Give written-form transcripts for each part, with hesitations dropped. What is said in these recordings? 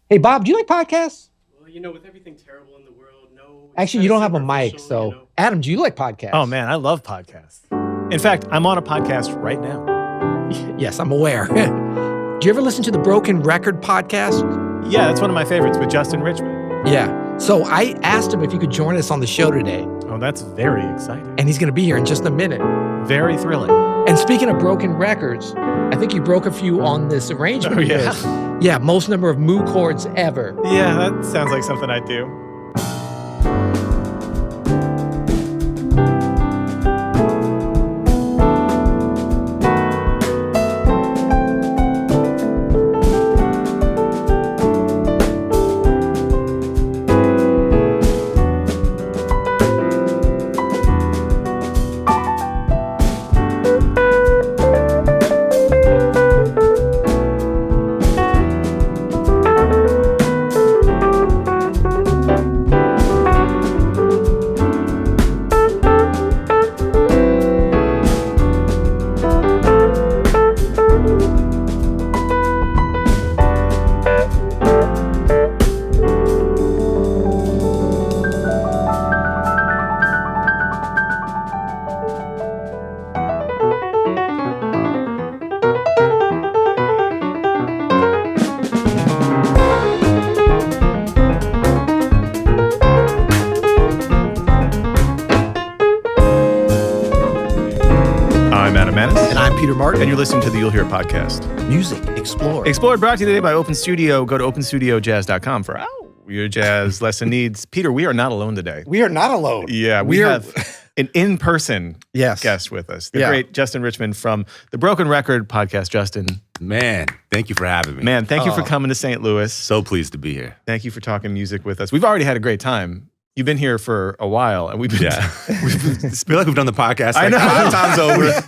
Hey, Bob, do you like podcasts? Well, with everything terrible in the world, no. Actually, you don't have a mic, so Adam, do you like podcasts? Oh man, I love podcasts. In fact, I'm on a podcast right now. Yes, I'm aware. Do you ever listen to the Broken Record podcast? Yeah, that's one of my favorites with Justin Richmond. Yeah. So I asked him if he could join us on the show today. Oh, that's very exciting. And he's going to be here in just a minute. Very thrilling. And speaking of broken records, I think you broke a few on this arrangement. Oh, yeah? Yeah, most number of moo chords ever. Yeah, that sounds like something I'd do. And you're listening to the You'll Hear podcast. Music Explored. Explored, brought to you today by Open Studio. Go to openstudiojazz.com for your jazz lesson needs. Peter, we are not alone today. We are not alone. Yeah, we have an in-person guest with us. The great Justin Richmond from the Broken Record podcast. Justin. Man, thank you for having me. Man, thank you for coming to St. Louis. So pleased to be here. Thank you for talking music with us. We've already had a great time. You've been here for a while, and we've been. Yeah. I feel like we've done the podcast I know. 5 times over.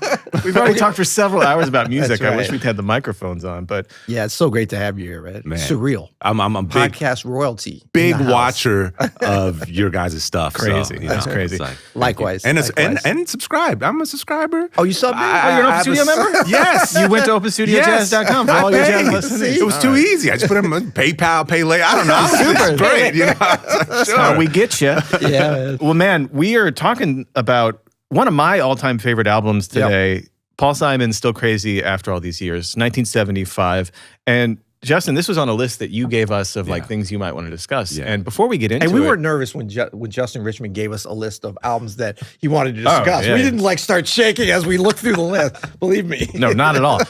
We've already talked for several hours about music. Right. I wish we'd had the microphones on, but yeah, it's so great to have you here, man. Surreal. I'm a big podcast royalty. Big watcher of your guys' stuff. Crazy. So, That's crazy. Likewise. And subscribe. I'm a subscriber. Oh, you subbed me? You're an Open Studio member? Yes. You went to openstudiojazz.com for all your jazz lessons. It was too easy. I just put them on PayPal, Pay Later. I don't know. Super. It's great. That's how we get you. Yeah. Well, man, we are talking about one of my all-time favorite albums today. Yep. Paul Simon's Still Crazy After All These Years, 1975. And Justin, this was on a list that you gave us of like things you might want to discuss. Yeah. And before we get into it, we weren't nervous when Justin Richmond gave us a list of albums that he wanted to discuss. We didn't like start shaking as we looked through the list. Believe me. No, not at all.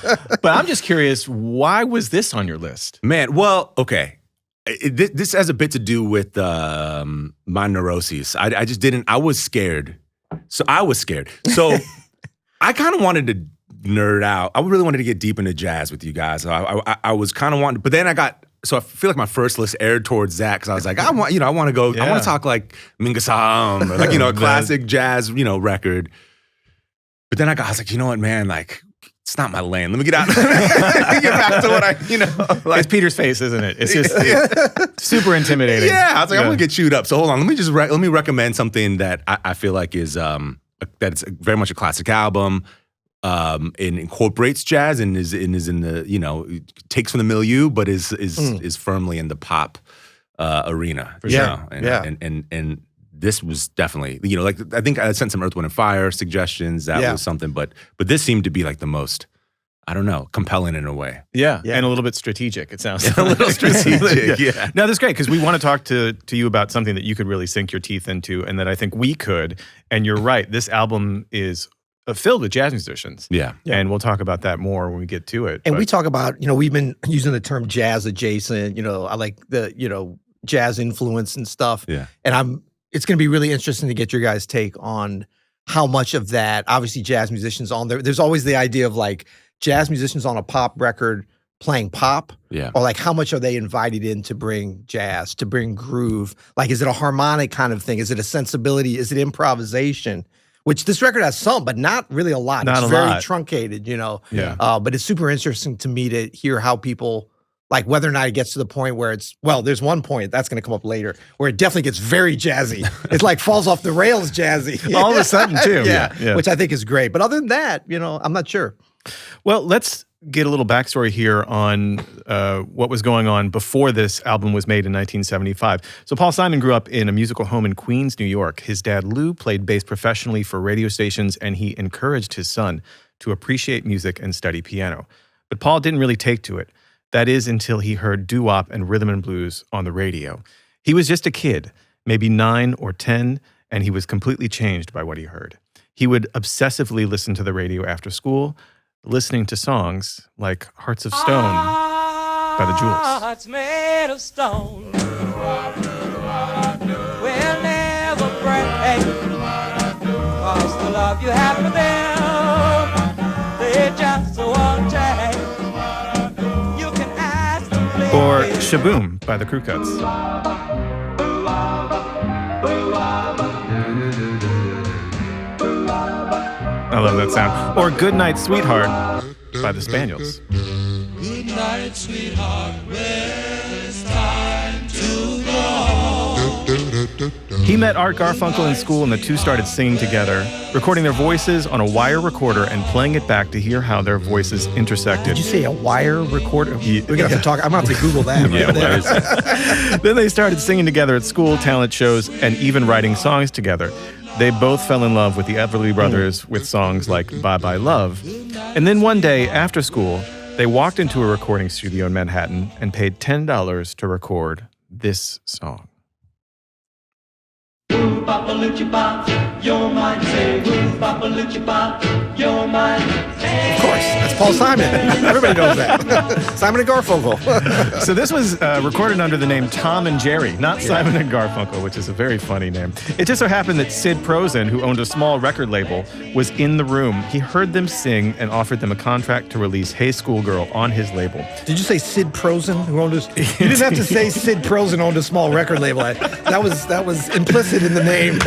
But I'm just curious, why was this on your list? Man, well, okay. This has a bit to do with my neuroses. I just didn't. I was scared. So I was scared. So I kind of wanted to nerd out. I really wanted to get deep into jazz with you guys. I was kind of wanting, but then I feel like my first list aired towards that because I was like, I want to go. I want to talk like Mingasam or like a classic jazz record. But then I was like, you know what, man, like. It's not my lane. Let me get out. Let me get back to what I, it's Peter's face, isn't it? It's just super intimidating. Yeah, I was like, I'm gonna get chewed up. So hold on, let me recommend something that I feel like is that it's very much a classic album. It incorporates jazz and is in the takes from the milieu, but is firmly in the pop arena. For sure. And this was definitely, I think I sent some Earth, Wind, and Fire suggestions. That was something, but this seemed to be like the most, I don't know, compelling in a way. Yeah. And a little bit strategic, it sounds like. A little strategic, yeah. No, that's great, because we want to talk to you about something that you could really sink your teeth into, and that I think we could. And you're right, this album is filled with jazz musicians. Yeah. And we'll talk about that more when we get to it. And we talk about, we've been using the term jazz adjacent, I like the, jazz influence and stuff. Yeah. And it's going to be really interesting to get your guys' take on how much of that, obviously jazz musicians on there. There's always the idea of like jazz musicians on a pop record playing pop. Yeah. Or like how much are they invited in to bring jazz, to bring groove? Like, is it a harmonic kind of thing? Is it a sensibility? Is it improvisation? Which this record has some, but not really a lot. It's very truncated, Yeah. But it's super interesting to me to hear how people, like whether or not it gets to the point where there's one point that's going to come up later where it definitely gets very jazzy. It's like falls off the rails jazzy. All of a sudden too. Yeah. Which I think is great. But other than that, I'm not sure. Well, let's get a little backstory here on what was going on before this album was made in 1975. So Paul Simon grew up in a musical home in Queens, New York. His dad, Lou, played bass professionally for radio stations, and he encouraged his son to appreciate music and study piano. But Paul didn't really take to it. That is until he heard doo-wop and rhythm and blues on the radio. He was just a kid, maybe 9 or 10, and he was completely changed by what he heard. He would obsessively listen to the radio after school, listening to songs like Hearts of Stone by the Jewels. Hearts made of stone will never break, 'cause the love you have for them, they just won't change. You can ask them, please. Or Shaboom by the Crew Cuts. I love that sound. Or Good Night, Sweetheart by the Spaniels. Good night, sweetheart, it's time to go. He met Art Garfunkel in school, and the two started singing together, recording their voices on a wire recorder and playing it back to hear how their voices intersected. Did you say a wire recorder? Yeah. We're going to have to talk. I'm going to have to Google that. Yeah, there. Then they started singing together at school, talent shows, and even writing songs together. They both fell in love with the Everly Brothers with songs like Bye Bye Love. And then one day, after school, they walked into a recording studio in Manhattan and paid $10 to record this song. Woo, Papa Pop, you're mine. Say, woo, Papa Pop, you're mine. Of course, that's Paul Simon. Everybody knows that. Simon and Garfunkel. So this was recorded under the name Tom and Jerry, not Simon and Garfunkel, which is a very funny name. It just so happened that Sid Prosen, who owned a small record label, was in the room. He heard them sing and offered them a contract to release Hey Schoolgirl on his label. Did you say Sid Prosen, who owned a... You didn't have to say Sid Prosen owned a small record label. That was implicit in the name.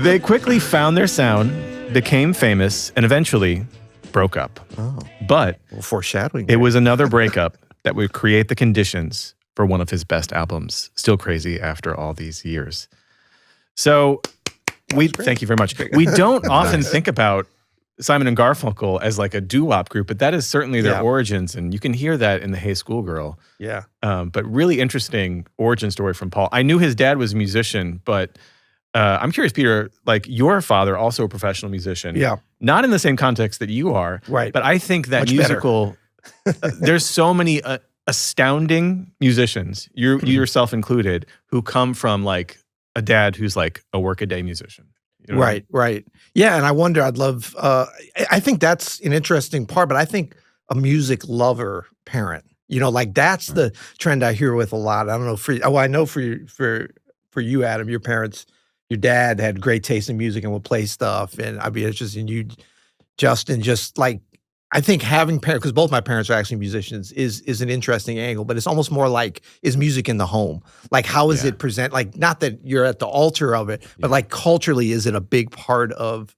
They quickly found their sound, became famous, and eventually broke up. Oh. But foreshadowing. It was another breakup that would create the conditions for one of his best albums. Still crazy after all these years. So thank you very much. We don't often think about Simon and Garfunkel as like a doo-wop group, but that is certainly their origins, and you can hear that in the Hey Schoolgirl. Yeah. But really interesting origin story from Paul. I knew his dad was a musician, but I'm curious, Peter, like your father, also a professional musician. Yeah. Not in the same context that you are. Right. But I think that Much musical, there's so many astounding musicians, you yourself included, who come from like a dad who's like a workaday musician. You know what I mean? Right. Yeah, and I wonder, I'd love, I think that's an interesting part, but I think a music lover parent, like that's the trend I hear with a lot. I don't know, I know for you, Adam, your parents, your dad had great taste in music and would play stuff, and I'd be interested in you, Justin, just like, I think having parents, because both my parents are actually musicians, is an interesting angle, but it's almost more like, is music in the home? Like, how is it present? Like, not that you're at the altar of it, but like culturally, is it a big part of,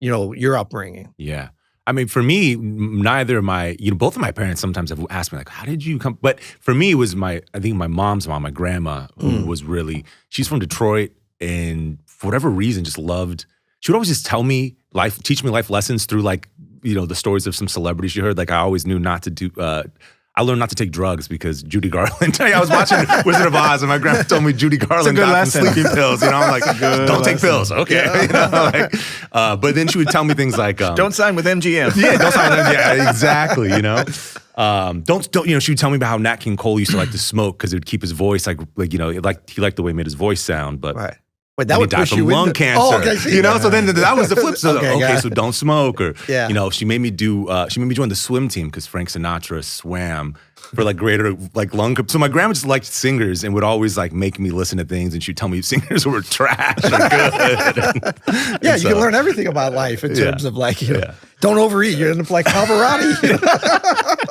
your upbringing? Yeah. I mean, for me, neither of my, both of my parents sometimes have asked me like, how did you come? But for me, it was I think my mom's mom, my grandma, who was really, she's from Detroit, and for whatever reason, just loved, she would always just tell me teach me life lessons through like, the stories of some celebrities she heard. Like I always knew not to do, I learned not to take drugs because Judy Garland, I was watching Wizard of Oz and my grandma told me Judy Garland died from sleeping pills. I'm like, don't take pills. Okay. But then she would tell me things like, don't sign with MGM. Yeah, don't sign with MGM. Yeah, exactly. Don't. She would tell me about how Nat King Cole used to like to smoke because it would keep his voice he liked the way it made his voice sound, but. Right. But that would died push from you lung cancer. Oh, okay. So then that was the flip side. Okay, so don't smoke, or she made me join the swim team because Frank Sinatra swam for like greater like lung. So my grandma just liked singers and would always like make me listen to things, and she'd tell me singers were trash or good. Yeah, you can learn everything about life in terms of like don't overeat. You end up like Pavarotti.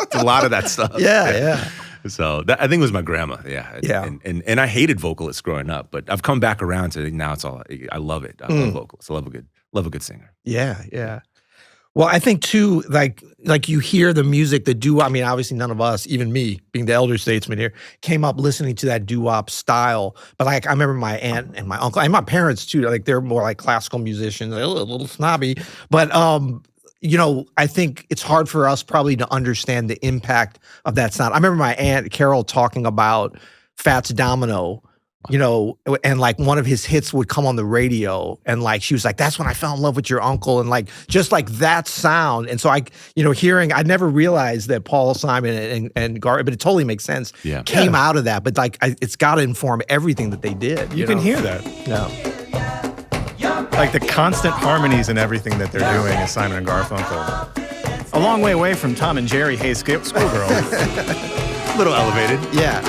It's a lot of that stuff. Yeah. So that, I think it was my grandma, and I hated vocalists growing up, but I've come back around to now. It's all I love it. I love vocalists. I love a good singer. Yeah. Well, I think too, like you hear the music, the doo-wop. I mean, obviously none of us, even me, being the elder statesman here, came up listening to that doo-wop style. But like I remember my aunt and my uncle and my parents too. Like they're more like classical musicians, a little snobby, but I think it's hard for us probably to understand the impact of that sound. I remember my Aunt Carol talking about Fats Domino, and like one of his hits would come on the radio, and like she was like, "That's when I fell in love with your uncle," and like just like that sound. And so I never realized that Paul Simon and Gar, but it totally makes sense. Yeah. Came out of that, but like it's got to inform everything that they did. You can hear that. Yeah. Like the constant harmonies and everything that they're doing is Simon and Garfunkel. A long way away from Tom and Jerry, Hey Schoolgirl. A little elevated. Yeah.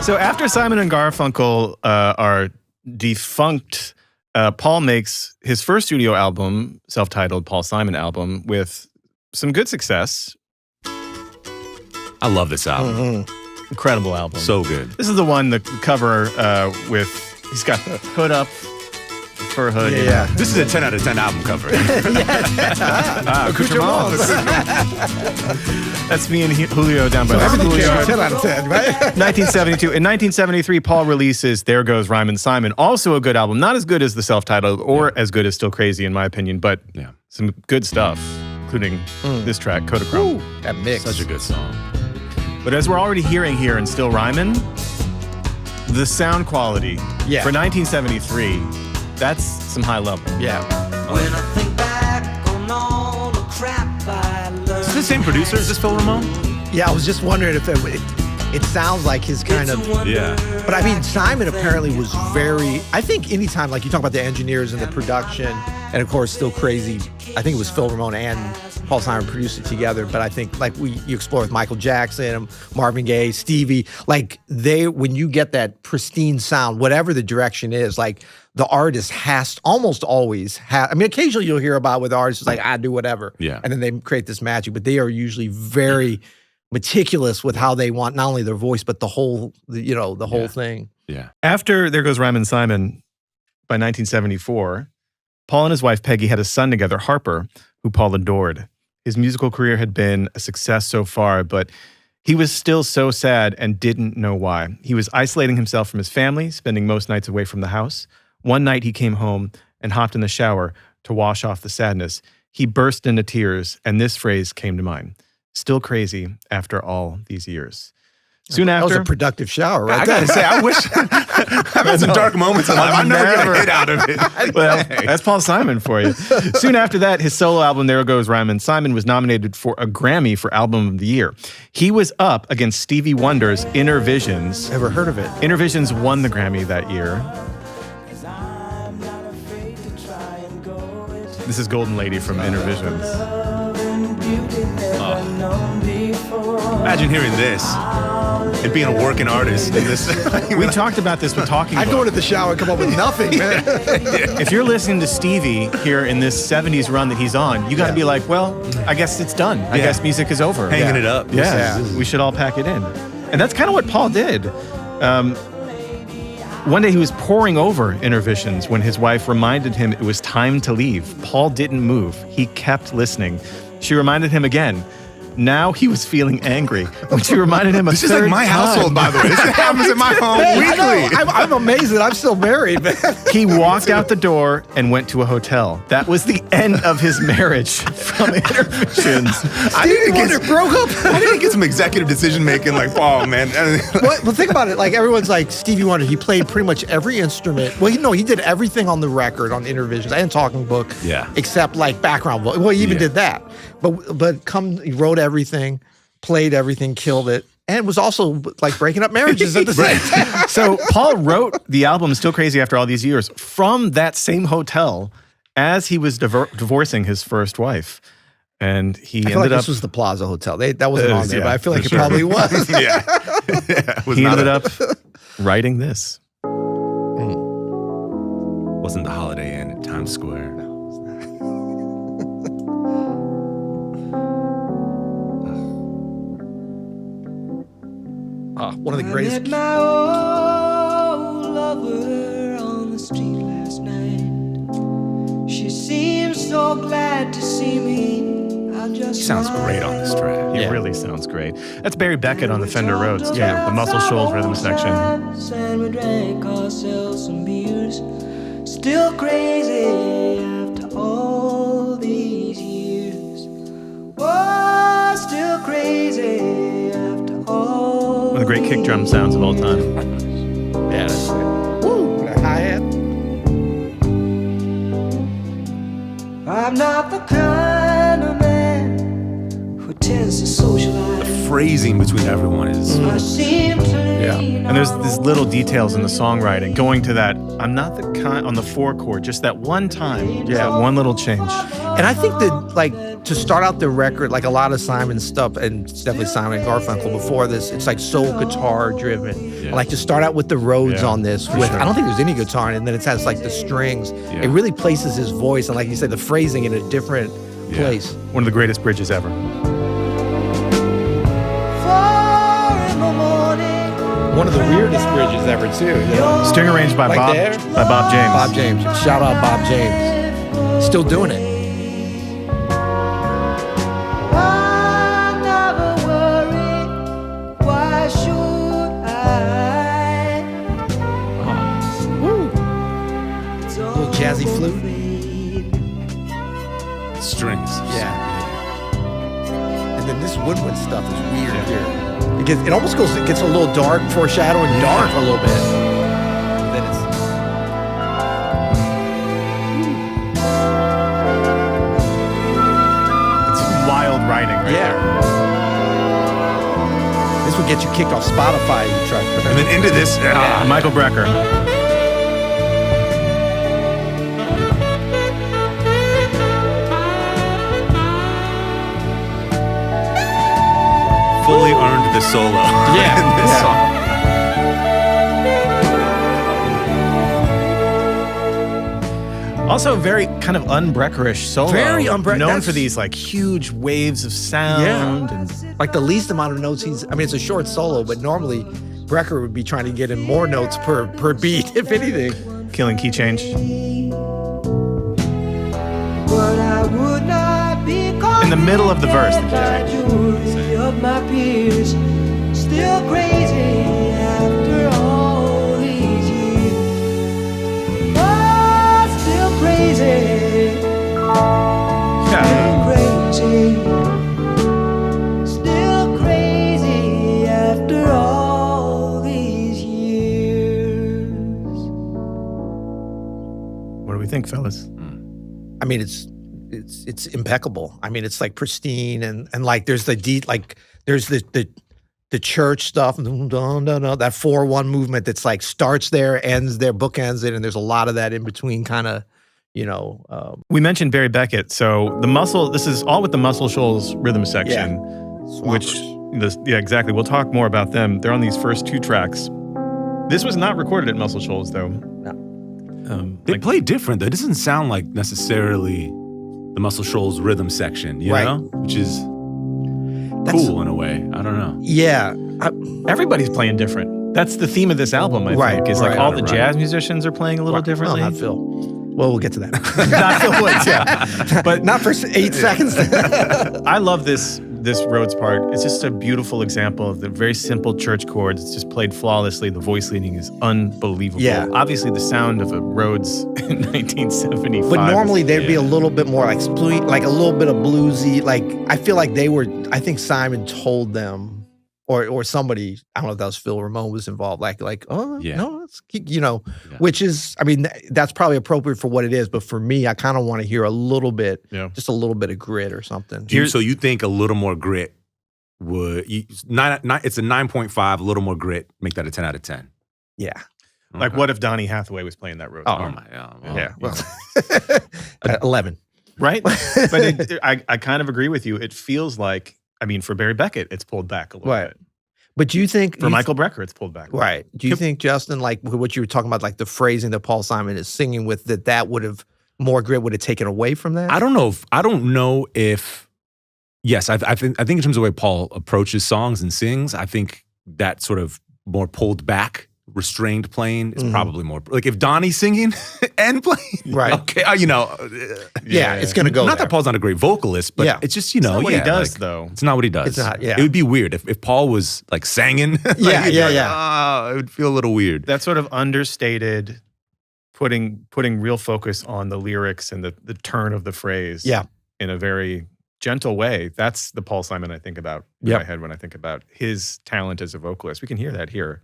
So after Simon and Garfunkel are defunct, Paul makes his first studio album, self-titled Paul Simon album, with some good success. I love this album. Mm-hmm. Incredible album. So good. This is the one, the cover with, he's got the hood up, fur hood. Yeah. This is a 10 out of 10 album cover. Accoutrements. That's me and Julio down by the Everything schoolyard. 10 out of 10, right? 1972. In 1973, Paul releases There Goes Rhymin' Simon. Also a good album. Not as good as the self-titled or as good as Still Crazy in my opinion, but some good stuff, including this track, Kodachrome. That mix. Such a good song. But as we're already hearing here in Still Rhymin', the sound quality for 1973, that's some high level. Yeah. When I think back on all the crap I learned. Is this the same producer? Is this Phil Ramone? Yeah, I was just wondering if it sounds like his kind of... Yeah. But I mean, Simon apparently was very... I think anytime, like you talk about the engineers and the production, and of course, Still Crazy, I think it was Phil Ramone and Paul Simon produced it together, but I think like you explore with Michael Jackson, Marvin Gaye, Stevie, like when you get that pristine sound, whatever the direction is, like the artist has almost always I mean, occasionally you'll hear about with artists like, I do whatever. Yeah. And then they create this magic, but they are usually very meticulous with how they want not only their voice, but the whole, the whole thing. Yeah. After There Goes Rhymin' Simon, by 1974, Paul and his wife Peggy had a son together, Harper, who Paul adored. His musical career had been a success so far, but he was still so sad and didn't know why. He was isolating himself from his family, spending most nights away from the house. One night he came home and hopped in the shower to wash off the sadness. He burst into tears, and this phrase came to mind: "Still crazy after all these years." Soon after, That was a productive shower, right? I gotta say, I wish I've had some dark moments in life. I never get a hit out of it. Well, that's Paul Simon for you. Soon after that, his solo album, There Goes Rhymin' Simon, was nominated for a Grammy for Album of the Year. He was up against Stevie Wonder's Innervisions. Never heard of it. Innervisions won the Grammy that year. This is Golden Lady from Innervisions. Imagine hearing this and being a working artist in this. We talked about this with Talking I'd Book. go into the shower and come up with nothing, man. If you're listening to Stevie here in this 70s run that he's on, you got to be like, well, I guess it's done. I guess music is over. Hanging it up. Yeah, we should all pack it in. And that's kind of what Paul did. One day he was poring over Innervisions when his wife reminded him it was time to leave. Paul didn't move. He kept listening. She reminded him again. Now he was feeling angry when she reminded him This is like my household, by the way. This happens in my home weekly. I'm amazed that I'm still married, man. He walked out the door and went to a hotel. That was the end of his marriage from Innervisions. Stevie Wonder broke up. I need to get some executive decision making, like, oh man. Well, think about it. Like everyone's like Stevie Wonder. He played pretty much every instrument. Well, he did everything on the record on Innervisions and Talking Book. Yeah. Except like background vocal. Well, he even did that. But he wrote everything, played everything, killed it, and was also like breaking up marriages at the same time. So Paul wrote the album Still Crazy After All These Years from that same hotel as he was divorcing his first wife. And he I feel ended like up... this was the Plaza Hotel. That wasn't on there, yeah, but I feel like for it sure. probably was. He ended up writing this. Wasn't the Holiday Inn at Times Square. One of the greatest. I met my old lover on the street last night. She seemed so glad to see me. I He sounds great on this track. He really sounds great. That's Barry Beckett on the Fender Rhodes, too. The Muscle Shoals Rhythm Section. And we drank ourselves some beers. Still crazy after all these years. Oh, still crazy after all. One of the great kick drum sounds of all time. Yeah, that's it. Woo, the hi-hat. I'm not the kind of man who tends to socialize. The phrasing between everyone is. I seem to lean And there's on these little details in the songwriting going to that. I'm not the kind on the 4 chord, just that one time, that one little change. And I think that, like, to start out the record, like a lot of Simon stuff, and it's definitely Simon and Garfunkel before this, it's like so guitar driven. Yeah. Like to start out with the Rhodes on this, with sure. I don't think there's any guitar in it, and then it has like the strings. It really places his voice and, like you said, the phrasing in a different place. One of the greatest bridges ever. 4 in the morning. One of the weirdest bridges ever, too. You know? String arranged by Like Bob there? James. Bob James. Shout out Bob James. Still doing it. I never worry. Why should I? It's all Little jazzy flute. Strings. Yeah. And then this woodwind stuff is weird here. Because it almost goes, it gets a little dark, foreshadowing dark a little bit. And then it's. It's wild writing right there. This would get you kicked off Spotify if you tried. And then into this. Michael Brecker. Fully earned the solo in this song. Also very kind of unbreckerish solo. Very known that's- for these like huge waves of sound. And Like the least amount of notes he's, I mean, it's a short solo, but normally Brecker would be trying to get in more notes per beat, if anything. killing key change. But I would not be In the middle of the verse. by jury of my peers. Still crazy after all these years. Oh, still crazy. Yeah. Crazy. Still crazy after all these years. What do we think, fellas? I mean, it's impeccable. I mean, it's like pristine and like there's the there's the church stuff, that 4/1 movement that's like starts there, ends there, bookends it, and there's a lot of that in between, kind of, We mentioned Barry Beckett, so this is all with the Muscle Shoals Rhythm Section, exactly. We'll talk more about them. They're on these first 2 tracks. This was not recorded at Muscle Shoals, though. No. They play different, though. It doesn't sound like necessarily the Muscle Shoals Rhythm Section, you know? Which is cool in a way. I don't know. Yeah. Everybody's playing different. That's the theme of this album, I think. Is like all the jazz musicians are playing a little differently. Well, not Phil. Well, we'll get to that. Not Phil Woods, yeah. But not for 8 seconds. I love this Rhodes part. It's just a beautiful example of the very simple church chords. It's just played flawlessly. The voice leading is unbelievable. Yeah. Obviously, the sound of a Rhodes in 1975. But normally they'd be a little bit more like like a little bit of bluesy. Like I feel like I think Simon told them, or somebody, I don't know if that was Phil Ramone was involved, no, let's keep, which is, I mean, that's probably appropriate for what it is. But for me, I kind of want to hear a little bit, just a little bit of grit or something. So you think a little more grit it's a 9.5, a little more grit, make that a 10 out of 10. Yeah. Like, what if Donny Hathaway was playing that Rhodes? Oh my God. Yeah. Well, 11. Right? But I kind of agree with you. It feels like, I mean, for Barry Beckett, it's pulled back a little bit. But do you think for Michael Brecker, it's pulled back? Right. Do you think, Justin, like what you were talking about, like the phrasing that Paul Simon is singing with, that would have more grit would have taken away from that? I don't know if. Yes, I think in terms of the way Paul approaches songs and sings, I think that sort of more pulled back restrained playing is probably more like if Donnie's singing and playing, Right. Okay, It's gonna go. Not that Paul's not a great vocalist, but it's just not what he does, though. It's not what he does. It's not. Yeah, it would be weird if Paul was like singing. It would feel a little weird. That sort of understated, putting real focus on the lyrics and the turn of the phrase. Yeah. In a very gentle way. That's the Paul Simon I think about in my head when I think about his talent as a vocalist. We can hear that here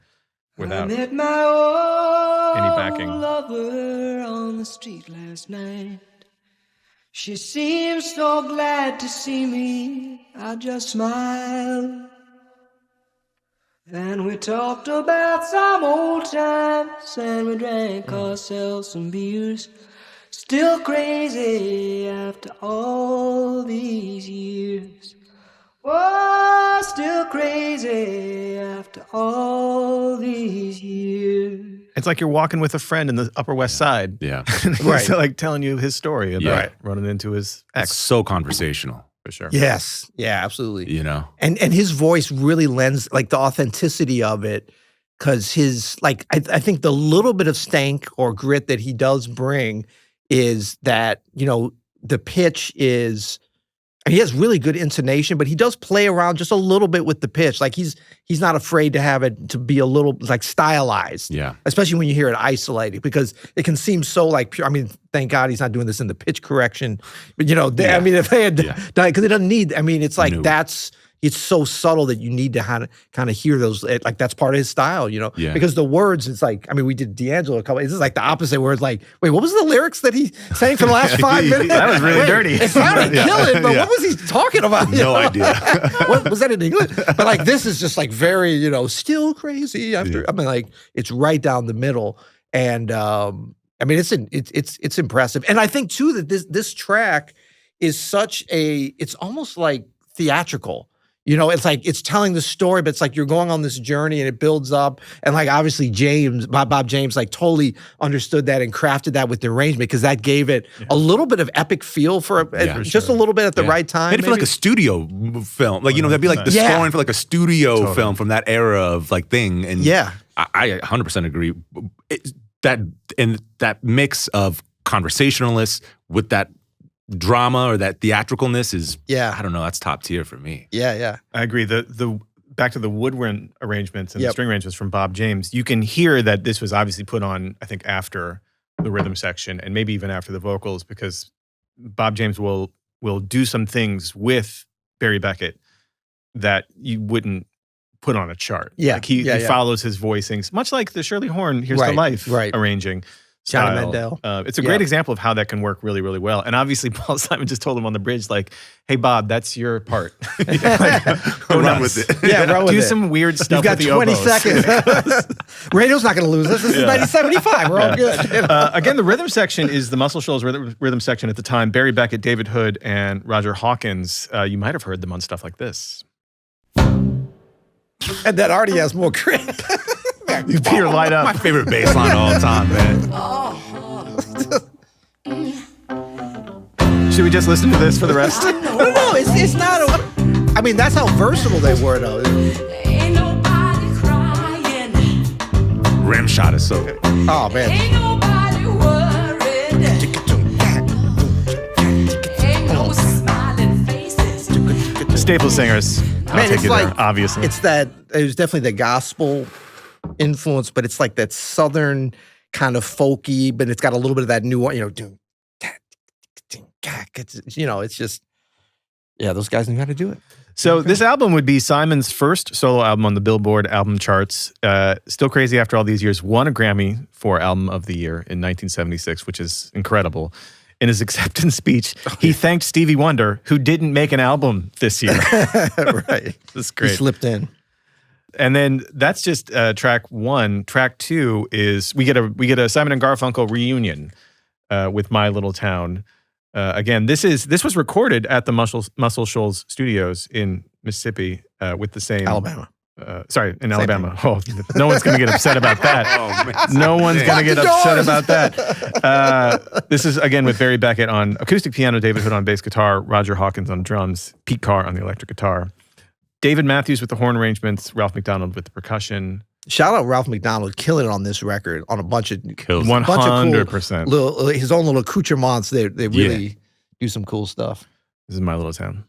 without I met my old any backing. lover on the street last night. She seemed so glad to see me. I just smiled. And we talked about some old times, and we drank ourselves some beers. Still crazy after all these years. Oh, still crazy after all these years. It's like you're walking with a friend in the Upper West Side. Yeah. Right. Like telling you his story about Yeah. running into his ex. It's so conversational. For sure. Yes. Yeah, absolutely. You know? And his voice really lends like the authenticity of it, because his like I think the little bit of stank or grit that he does bring is that, you know, the pitch is, and he has really good intonation, but he does play around just a little bit with the pitch. Like he's not afraid to have it to be a little like stylized. Yeah. Especially when you hear it isolated, because it can seem so like pure. I mean, thank God he's not doing this in the pitch correction. But you know, I mean, if they had done, because it doesn't need, I mean, it's like it's so subtle that you need to kind of hear those, like that's part of his style, you know? Yeah. Because the words, it's like, I mean, we did D'Angelo a couple, this is like the opposite where it's like, wait, what was the lyrics that he sang for the last 5 minutes? That was really dirty. It sounded killing, but what was he talking about? No idea. What, was that in English? But like, this is just like very, you know, still crazy after, I mean, like, it's right down the middle. And I mean, it's impressive. And I think too, that this track is such it's almost like theatrical. You know, it's like, it's telling the story, but it's like you're going on this journey and it builds up. And like, obviously Bob James, like totally understood that and crafted that with the arrangement, because that gave it a little bit of epic feel for just a little bit at the right time. Made it feel like a studio film. Like, you know, that'd be like the scoring for like a studio film from that era of like thing. And I 100% agree. That mix of conversationalists with that drama or that theatricalness is, I don't know, that's top tier for me. Yeah. I agree. The back to the woodwind arrangements and the string arrangements from Bob James, you can hear that this was obviously put on, I think, after the rhythm section and maybe even after the vocals, because Bob James will do some things with Barry Beckett that you wouldn't put on a chart. Yeah. Like he follows his voicings, much like the Shirley Horn Here's the Life arranging. Johnny style. Mandel. It's a great example of how that can work really, really well. And obviously, Paul Simon just told him on the bridge, like, "Hey, Bob, that's your part. Go run with it. Run with do it. some weird stuff. You've got with the 20 oboes. seconds. Radio's not going to lose us. This is 1975. We're all good. You know? Again, the rhythm section is the Muscle Shoals rhythm section at the time. Barry Beckett, David Hood, and Roger Hawkins. You might have heard them on stuff like this. And that already has more grit. You Peter light up. My favorite bass line of all time, man. Should we just listen to this for the rest? No, it's not. I mean, that's how versatile they were, though. Ain't nobody crying. Rim shot is so good. Oh man. Ain't nobody worried. Ain't no smiling faces. Staple singers. I'll Man, take it's you like there, obviously. it was definitely the gospel influence, but it's like that southern kind of folky, but it's got a little bit of that new one, you know, it's just, those guys knew how to do it. So this album would be Simon's first solo album on the Billboard album charts. Still Crazy After All These Years won a Grammy for Album of the Year in 1976, which is incredible. In his acceptance speech, he thanked Stevie Wonder, who didn't make an album this year. Right. That's great. He slipped in. And then that's just track one. Track two is we get a Simon and Garfunkel reunion with My Little Town. Again, this was recorded at the Muscle Shoals Studios in Mississippi with the same Alabama. In Alabama. Oh, no one's going to get upset about that. No one's going to get upset about that. This is, again, with Barry Beckett on acoustic piano, David Hood on bass guitar, Roger Hawkins on drums, Pete Carr on the electric guitar, David Matthews with the horn arrangements, Ralph McDonald with the percussion, Shout out Ralph McDonald, killing it on this record on a bunch of 100%. His own little accoutrements. They really do some cool stuff. This is My Little Town.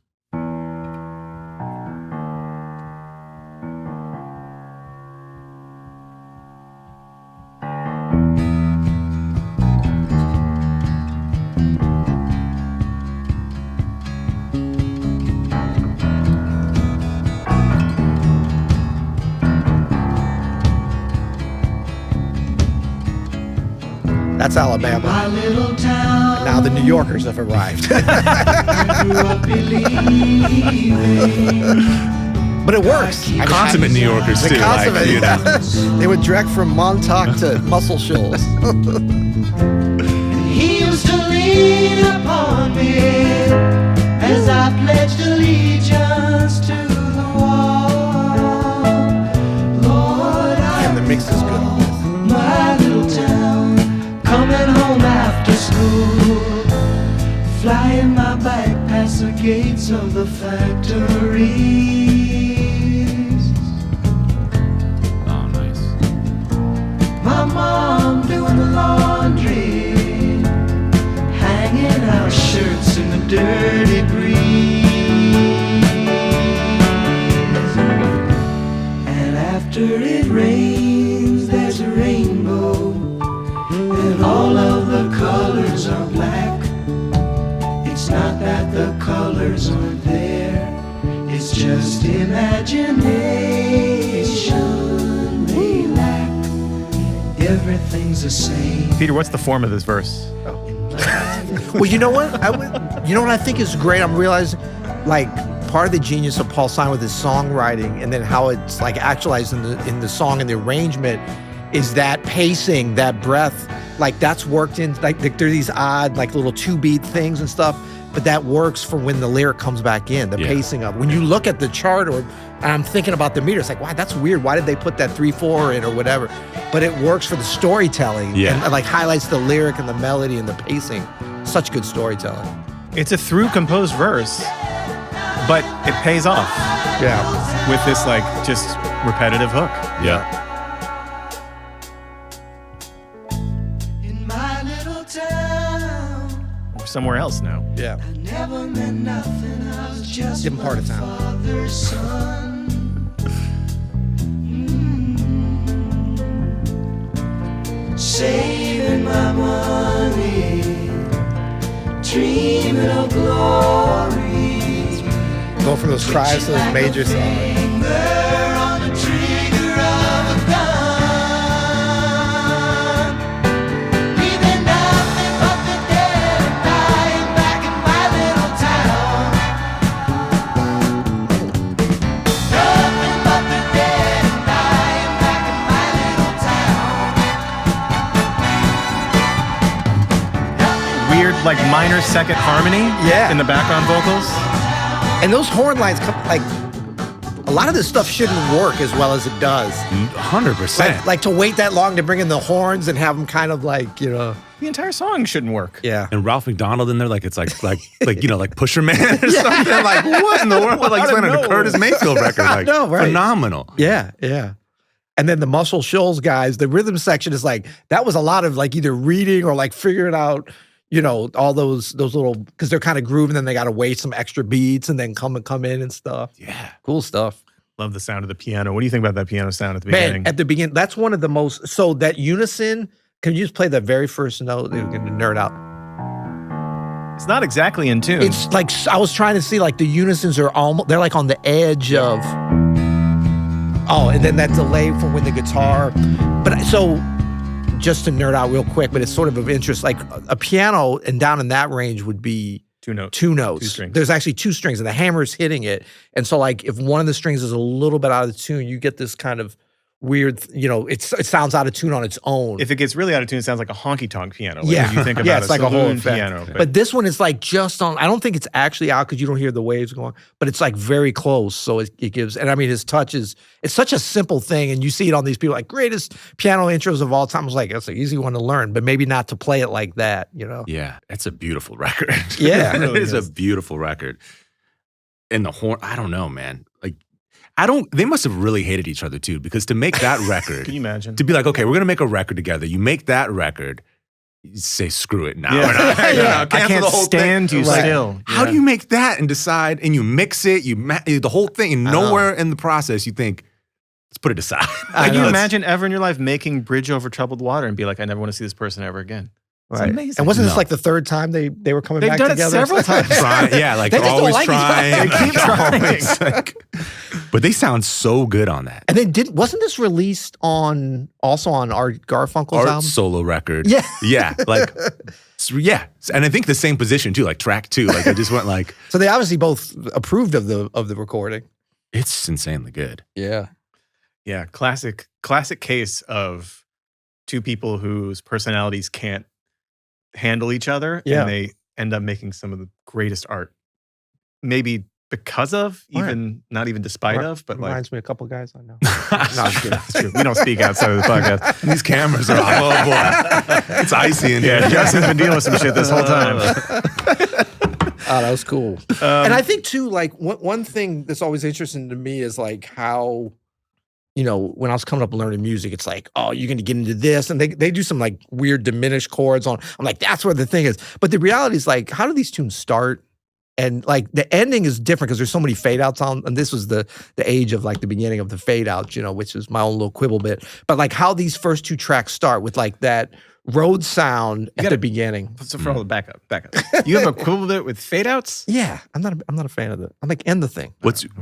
That's Alabama. Now the New Yorkers have arrived. But it works. Consummate New Yorkers too. They would direct from Montauk to Muscle Shoals. He used to lean upon me as I pledged allegiance to the wall. Lord, And the mix is good on this. my little town, coming home after school, flying my bike past the gates of the factories. Oh, nice. My mom doing the laundry, hanging out shirts in the dirty breeze. And after it rains, there's a rainbow, and all of the colors are black. It's not that the colors aren't there, it's just imagination they lack. Everything's the same. Peter, what's the form of this verse? Well, you know what? You know what I think is great? I'm realizing, like, part of the genius of Paul Simon with his songwriting, and then how it's like actualized in the song and the arrangement, is that pacing, that breath. Like that's worked in. Like there are these odd, like little 2-beat things and stuff, but that works for when the lyric comes back in. The pacing of when you look at the chart, and I'm thinking about the meter. It's like, wow, that's weird. Why did they put that 3/4 in or whatever? But it works for the storytelling. And like highlights the lyric and the melody and the pacing. Such good storytelling. It's a through composed verse, but it pays off. Yeah. With this like just repetitive hook. Yeah. In my little town, We're somewhere else now. Yeah. I never meant nothing. I was just Different part of my town. father's son. Saving my money, dreaming of glory. Go from those cries to those major songs. Finger on the trigger of a gun, leaving nothing but the dead and dying back in my little town. Nothing but the dead and dying back in my little town. Weird like minor second harmony in the background vocals. And those horn lines come like a lot of this stuff shouldn't work as well as it does. 100%. Like to wait that long to bring in the horns and have them kind of like, The entire song shouldn't work. Yeah. And Ralph McDonald in there, like it's like Pusher Man or something. Like what in the world? Like he's playing a Curtis Mayfield record. Like No, right. phenomenal. Yeah, yeah. And then the Muscle Shoals guys, the rhythm section is like, that was a lot of like either reading or like figuring out, all those little, because they're kind of grooving, then they got to wait some extra beats and then come in and stuff. Yeah. Cool stuff. Love the sound of the piano. What do you think about that piano sound at the beginning? Man, at the beginning, that's one of the most, so that unison, can you just play the very first note? We're going to nerd out. It's not exactly in tune. It's like, I was trying to see like the unisons are almost, they're like on the edge of, and then that delay from when the guitar, but so just to nerd out real quick, but it's sort of interest, like a piano and down in that range would be two notes. Two notes. 2 strings. There's actually 2 strings and the hammer's hitting it. And so like if one of the strings is a little bit out of tune, you get this kind of weird, it sounds out of tune on its own. If it gets really out of tune, it sounds like a honky-tonk piano. Like Yeah. if you think about Yeah, it's like a whole saloon effect. piano. But this one is like just on, I don't think it's actually out because you don't hear the waves going, but it's like very close. So it gives, and I mean, his touch is, it's such a simple thing. And you see it on these people like greatest piano intros of all time. I was like, that's an easy one to learn, but maybe not to play it like that, Yeah. That's a beautiful record. Yeah. It is a beautiful record. And the horn, I don't know, man. Like, They must have really hated each other too, because to make that record, Can you imagine? to be like, okay, we're gonna make a record together. You make that record, you say screw it now. Yeah. I I can't stand you still. How do you make that and decide, and you mix it, the whole thing, and nowhere in the process you think, let's put it aside. Can you imagine ever in your life making Bridge Over Troubled Water and be like, I never want to see this person ever again? It's amazing. And wasn't this like the third time they were coming They've back done together? it several times. Yeah, like They just don't always like each other. trying. They keep trying. Always, but they sound so good on that. And then wasn't this released also on Art Garfunkel's Art album? solo record. Yeah. Yeah. Like, yeah. And I think the same position too, like track 2. Like I just went like, So they obviously both approved of the recording. it's insanely good. Yeah. Yeah, classic case of two people whose personalities can't handle each other, Yeah. and they end up making some of the greatest art. Maybe because of, not even despite of, but like Reminds me of a couple guys I know. No, I'm kidding. that's true. We don't speak outside of the podcast. These cameras are off. Oh boy. It's icy in here. Yeah, Justin's been dealing with some shit this whole time. Oh, that was cool. And I think too, like one thing that's always interesting to me is like how, when I was coming up learning music, it's like, oh, you're going to get into this. And they do some like weird diminished chords on. I'm like, that's where the thing is. But the reality is like, how do these tunes start? And like the ending is different because there's so many fade outs on. And this was the age of like the beginning of the fade outs, which is my own little quibble bit. But like how these first 2 tracks start with like that road sound at the beginning. So for all the backup. You have a quibble bit with fade outs? Yeah. I'm not a fan of it. I'm like, end the thing.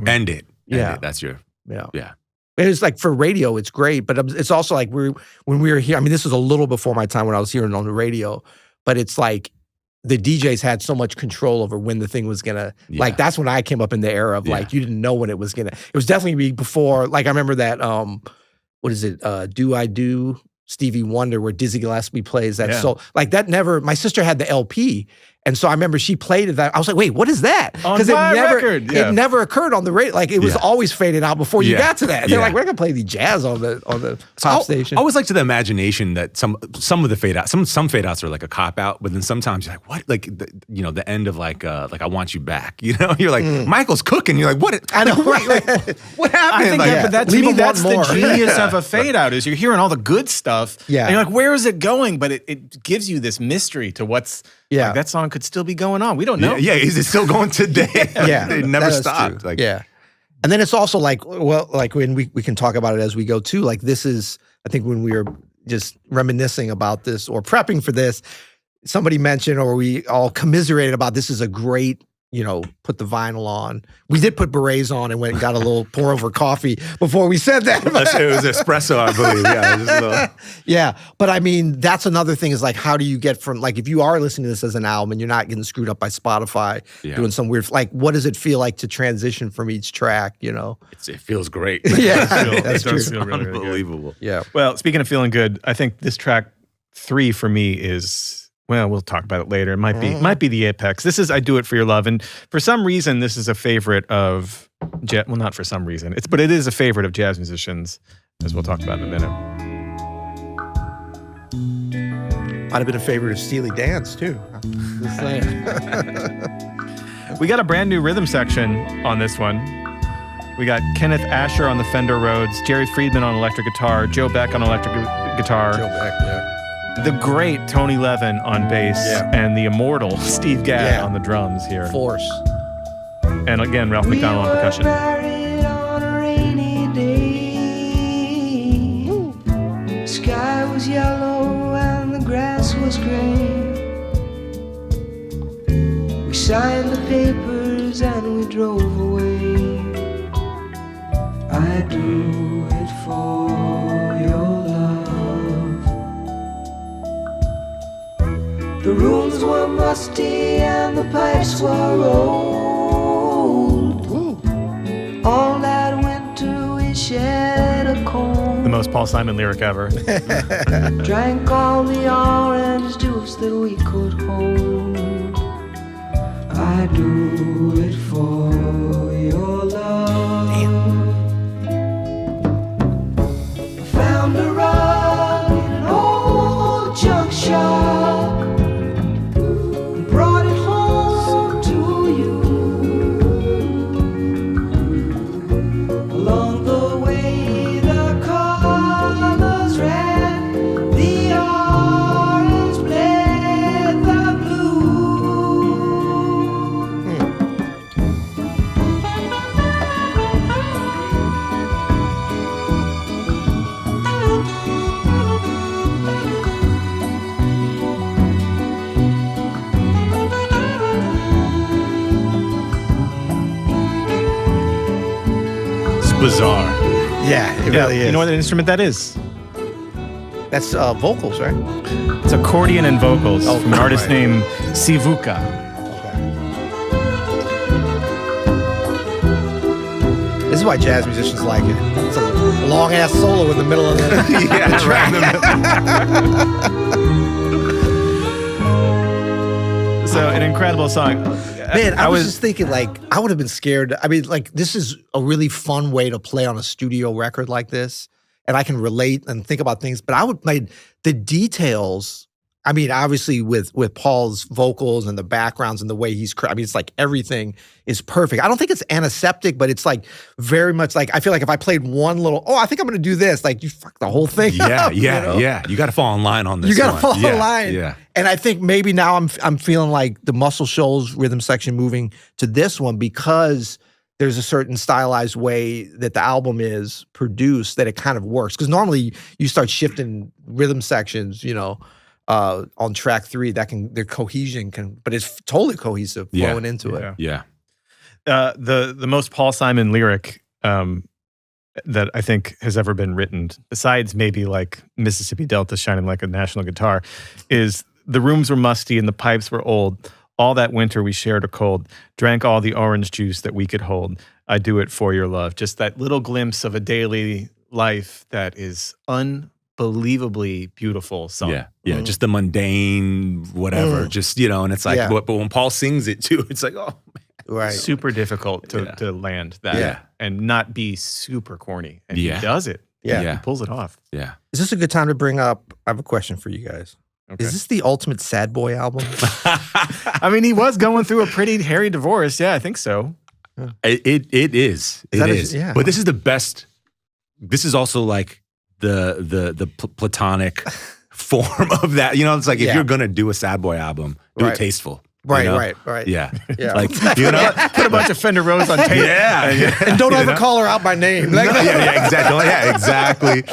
End it. Yeah. That's your, Yeah. It's like for radio, it's great, but it's also like when we were here. I mean, this was a little before my time when I was hearing on the radio, but it's like the DJs had so much control over when the thing was gonna. Like that's when I came up in the era of like you didn't know when it was gonna. It was definitely before. Like I remember that. What is it? Do I Do? Stevie Wonder, where Dizzy Gillespie plays that. So like that never. My sister had the LP. And so I remember she played it. I was like, wait, what is that? Because it never occurred on the radio. Like it was always faded out before you got to that. They're like, we're gonna play the jazz on the pop station. I always like to the imagination that some of the fade outs, some fade outs are like a cop out, but then sometimes you're like, what? Like the end of like I Want You Back. You're like Michael's cooking. You're like, what? I know. What happened? I think like, but that to Leave me, them that's wanting the more. genius of a fade out is you're hearing all the good stuff. Yeah. And you're like, where is it going? But it gives you this mystery to what's like, that song could still be going on. We don't know. Yeah, is it still going today? It never stopped. Like, and then it's also like, well, like when we can talk about it as we go too. Like this is, I think when we were just reminiscing about this or prepping for this, somebody mentioned or we all commiserated about this is a great, put the vinyl on. We did put berets on and went and got a little pour over coffee before we said that. It was espresso, I believe. Yeah, just a little. Yeah, but I mean, that's another thing is like, how do you get from, like, if you are listening to this as an album and you're not getting screwed up by Spotify, doing some weird, like, what does it feel like to transition from each track, It feels great. Yeah, That's true. Feel really, really good. Unbelievable. Yeah. Well, speaking of feeling good, I think this track 3 for me is, well, we'll talk about it later. It might be the apex. This is I Do It For Your Love. And for some reason, this is a favorite of, well, not for some reason, but it is a favorite of jazz musicians, as we'll talk about in a minute. Might have been a favorite of Steely Dan's too. Just saying. We got a brand new rhythm section on this one. We got Kenneth Asher on the Fender Rhodes, Jerry Friedman on electric guitar, Joe Beck on electric guitar. Joe Beck, yeah. The great Tony Levin on bass, and the immortal Steve Gadd on the drums here. Force. And again, Ralph McDonald on percussion. Married on a rainy day. The sky was yellow and the grass was green. We signed the papers and we drove away. I do it for your love. The rooms were musty and the pipes were old. All that winter we shared a cold. The most Paul Simon lyric ever. Drank all the orange juice that we could hold. I do it for your love. I found a rug in an old junk shop. Brought it home to you. bizarre. Yeah, it really is. You know what instrument that is? That's vocals, right? It's accordion and vocals from an artist right. named Sivuka. This is why jazz musicians like it. It's a long ass solo in the middle of the, the track. So an incredible song. Man, I was just thinking, like, I would have been scared. I mean, like, this is a really fun way to play on a studio record like this. And I can relate and think about things, but I would play the details. I mean, obviously with Paul's vocals and the backgrounds and the way he's, I mean, it's like everything is perfect. I don't think it's antiseptic, but it's like very much like, I feel like if I played one little, I think I'm going to do this, like you fuck the whole thing up, Yeah. you know? You got to fall in line on this. You got to fall in Yeah, line. Yeah. And I think maybe now I'm feeling like the Muscle Shoals Rhythm Section moving to this one because there's a certain stylized way that the album is produced that it kind of works. Because normally you start shifting rhythm sections, you know, on track 3, their cohesion but it's totally cohesive flowing into it. Yeah. The most Paul Simon lyric that I think has ever been written, besides maybe like Mississippi Delta shining like a national guitar, is the rooms were musty and the pipes were old. All that winter we shared a cold, drank all the orange juice that we could hold. I do it for your love. Just that little glimpse of a daily life that is unbelievably beautiful song. Yeah. Yeah. Just the mundane, whatever. Just, you know, and it's like, but when Paul sings it too, it's like, oh, man. Right. Super difficult to land that and not be super corny. And he does it. Yeah. He pulls it off. Yeah. Is this a good time to bring up, I have a question for you guys. Okay. Is this the ultimate sad boy album? I mean, he was going through a pretty hairy divorce. Yeah, I think so. It is. It is. Yeah. But this is the best. This is also like the platonic form of that. You know, it's like if you're gonna do a sad boy album, do it tasteful. Right, you know? right. Yeah. Yeah. Like, you know, Put a bunch of Fender Rose on tape. And don't ever call her out by name. Like, exactly. Yeah, exactly.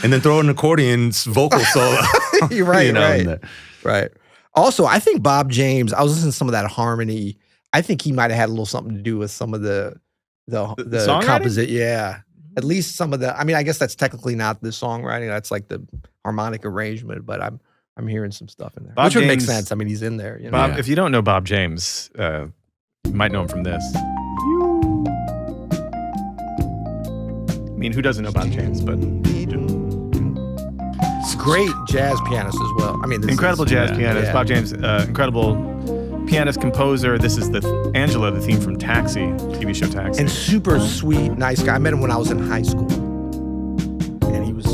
And then throw an accordion's vocal solo. You're right, you know, right. Also, I think Bob James, I was listening to some of that harmony. I think he might have had a little something to do with some of the composition. Yeah. At least some of the, I mean, I guess that's technically not the songwriting. That's like the harmonic arrangement, but I'm hearing some stuff in there. Which would make sense. I mean, he's in there. You know? Bob, if you don't know Bob James, you might know him from this. I mean, who doesn't know Bob James? But great jazz pianist as well. I mean, incredible jazz pianist. Yeah. Bob James, incredible pianist, composer. This is Angela, the theme from Taxi, TV show Taxi. And super sweet, nice guy. I met him when I was in high school. And he was...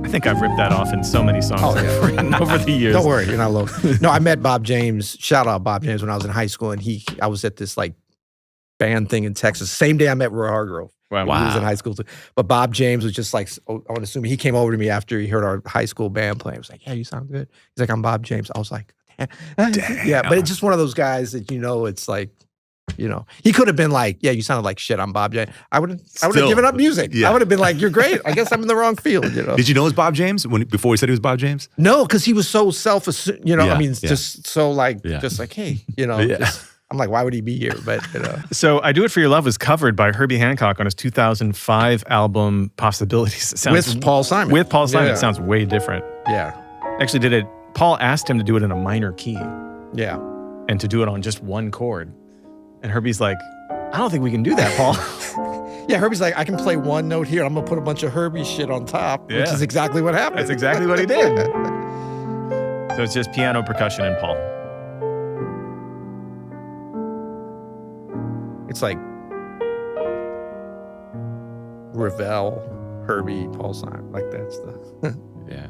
I think I've ripped that off in so many songs I've written over the years. Don't worry, you're not alone. No, I met Bob James, shout out Bob James, when I was in high school. And I was at this like band thing in Texas. Same day I met Roy Hargrove. Wow. He was in high school too. But Bob James was just like, I would assume he came over to me after he heard our high school band play. He was like, yeah, you sound good. He's like, I'm Bob James. I was like, damn. Yeah, but it's just one of those guys that, you know, it's like, you know, he could have been like, yeah, you sounded like shit. I'm Bob James. I would have given up music. Yeah. I would have been like, you're great. I guess I'm in the wrong field, you know. Did you know it was Bob James before he said he was Bob James? No, because he was so self-assumed, you know, Yeah, I mean, yeah. just so like, just like, hey, you know, I'm like, why would he be here? But, you know. So I Do It For Your Love was covered by Herbie Hancok on his 2005 album Possibilities. It sounds, With Paul Simon. With Paul Simon. Yeah. It sounds way different. Yeah. Actually, Paul asked him to do it in a minor key Yeah. and to do it on just one chord. And Herbie's like, I don't think we can do that, Paul. Yeah, Herbie's like, I can play one note here. I'm going to put a bunch of Herbie shit on top, which is exactly what happened. That's exactly what he did. So it's just piano, percussion, and Paul. It's like Ravel, Herbie, Paul Simon. Like that's the... Yeah.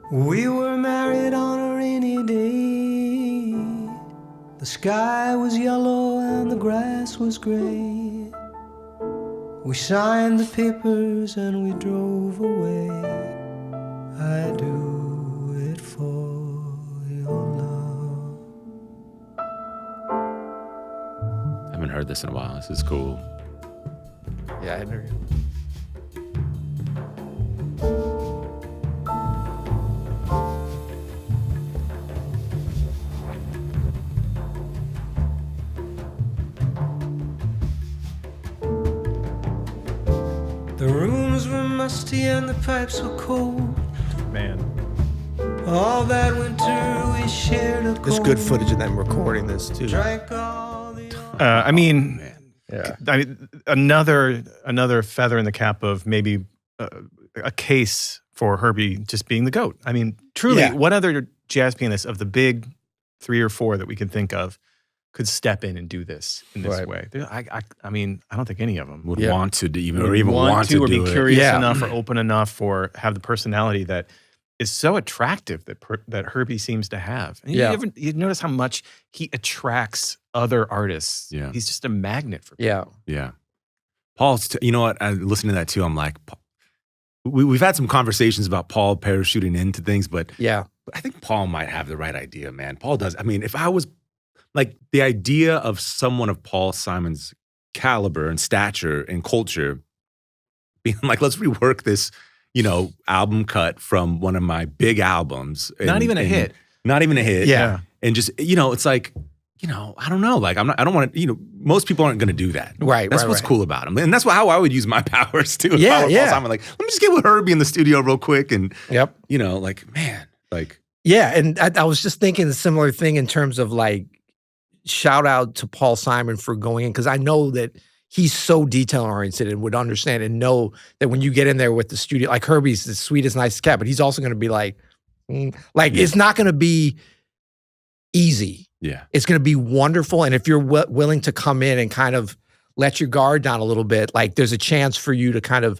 We were married on a rainy day. The sky was yellow and the grass was gray. We signed the papers and we drove away. I do it for your love. I haven't heard this in a while. This is cool. Yeah, I never. The rooms were musty and the pipes were cold. Man. All that winter we shared a There's good footage of them recording this too. Drank all the I mean, Yeah. I mean, another feather in the cap of maybe a case for Herbie just being the GOAT. I mean, truly, Yeah. what other jazz pianist of the big 3 or 4 that we can think of could step in and do this in this Right. way? I mean, I don't think any of them Would Yeah. want to do, even want to or do be it. curious Yeah. enough or open enough or have the personality that is so attractive that Herbie seems to have. And Yeah. you notice how much he attracts other artists. Yeah. He's just a magnet for people. Yeah. Yeah. Paul's, you know what? I listening to that too. I'm like, we've had some conversations about Paul parachuting into things, but Yeah. I think Paul might have the right idea, man. Paul does. I mean, if I was like the idea of someone of Paul Simon's caliber and stature and culture being like, let's rework this, album cut from one of my big albums. Not even a hit. Not even a hit. Yeah. And just, it's like, I don't know. Like, I don't want to, most people aren't going to do that. Right. That's right, what's right. cool about him. And that's how I would use my powers too. If Yeah, I were yeah. Paul Simon, like, let me just get with Herbie in the studio real quick. And, Yep. like, man, like. Yeah, and I was just thinking a similar thing in terms of like, shout out to Paul Simon for going in, because I know that he's so detail oriented and would understand and know that when you get in there with the studio, like Herbie's the sweetest, nicest cat, but he's also going to be like, it's not going to be easy. Yeah. It's going to be wonderful. And if you're willing to come in and kind of let your guard down a little bit, like there's a chance for you to kind of,